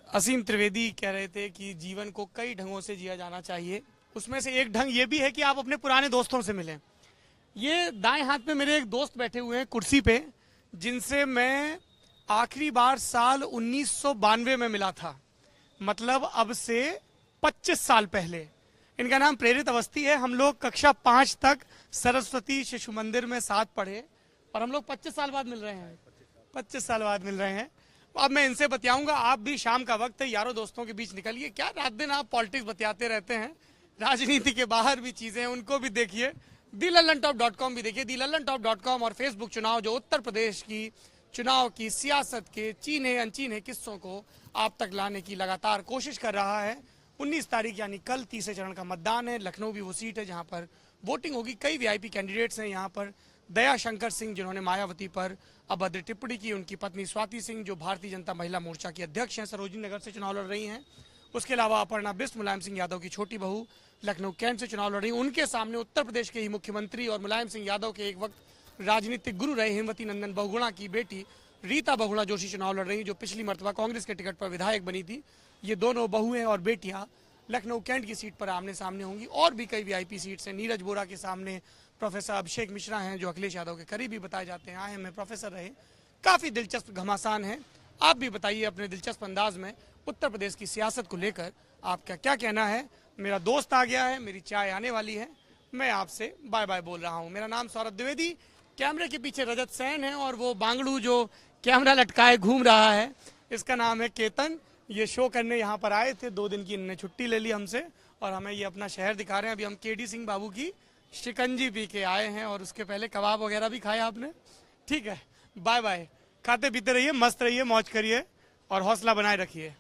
Aseem Trivedi कह रहे थे कि जीवन को कई ढंगों से जिया जाना चाहिए, उसमें से एक ढंग ये भी है कि आप अपने पुराने दोस्तों से मिलें। ये दाएं हाथ में मेरे एक दोस्त बैठे हुए हैं कुर्सी पे, जिनसे मैं आखिरी बार साल 1992 में मिला था, मतलब अब से 25 साल पहले। इनका नाम प्रेरित अवस्थी है। हम लोग कक्षा 5 तक सरस्वती शिशु मंदिर में साथ पढ़े और हम लोग 25 साल बाद मिल रहे हैं। 25 साल बाद मिल रहे हैं। अब मैं इनसे बतियाऊंगा। आप भी शाम का वक्त है, यारों दोस्तों के बीच निकलिए। क्या रात दिन आप पॉलिटिक्स बतियाते रहते हैं, राजनीति के बाहर भी चीजें हैं, उनको भी देखिए। thelallanTop.com भी देखिए, thelallanTop.com और फेसबुक चुनाव, जो उत्तर प्रदेश की चुनाव की सियासत के चीने अनचीने किस्सों को आप तक लाने की लगातार कोशिश कर रहा है। 19 तारीख यानी कल तीसरे चरण का मतदान है। लखनऊ भी वो सीट है जहां पर वोटिंग होगी। कई वीआईपी कैंडिडेट्स हैं यहाँ पर। दया शंकर सिंह, जिन्होंने मायावती पर अभद्र टिप्पणी की, उनकी पत्नी स्वाति सिंह, जो भारतीय जनता महिला मोर्चा की अध्यक्ष हैं, सरोजिनी नगर से चुनाव लड़ रही हैं। उसके अलावा अपर्णा बिष्ट, मुलायम सिंह यादव की छोटी बहू, लखनऊ कैंट से चुनाव लड़ रही हैं। उनके सामने उत्तर प्रदेश के ही मुख्यमंत्री और मुलायम सिंह यादव के एक वक्त राजनीतिक गुरु रहे हेमवती नंदन बहुगुणा की बेटी रीता बहुगुणा जोशी चुनाव लड़ रही हैं, जो पिछली मर्तबा कांग्रेस के टिकट पर विधायक बनी थी। ये दोनों बहुएं और बेटियां लखनऊ कैंट की सीट पर आमने सामने होंगी। और भी कई वीआईपी सीट्स हैं। नीरज बोरा के सामने प्रोफेसर अभिषेक मिश्रा हैं, जो अखिलेश यादव के करीबी बताए जाते हैं, IIM में प्रोफेसर रहे। काफी दिलचस्प घमासान है। आप भी बताइए अपने दिलचस्प अंदाज में उत्तर प्रदेश की सियासत को लेकर आपका क्या कहना है। मेरा दोस्त आ गया है, मेरी चाय आने वाली है, मैं आपसे बाय बाय बोल रहा हूँ। मेरा नाम सौरभ द्विवेदी, कैमरे के पीछे रजत सैन है और वो बांगड़ू जो कैमरा लटकाए घूम रहा है, इसका नाम है केतन। ये शो करने यहाँ पर आए थे, 2 दिन की इन्होंने छुट्टी ले ली हमसे और हमें ये अपना शहर दिखा रहे हैं। अभी हम केडी सिंह बाबू की शिकंजी पी के आए हैं और उसके पहले कबाब वगैरह भी खाया आपने। ठीक है, बाय बाय। खाते पीते रहिए, मस्त रहिए, मौज करिए और हौसला बनाए रखिए।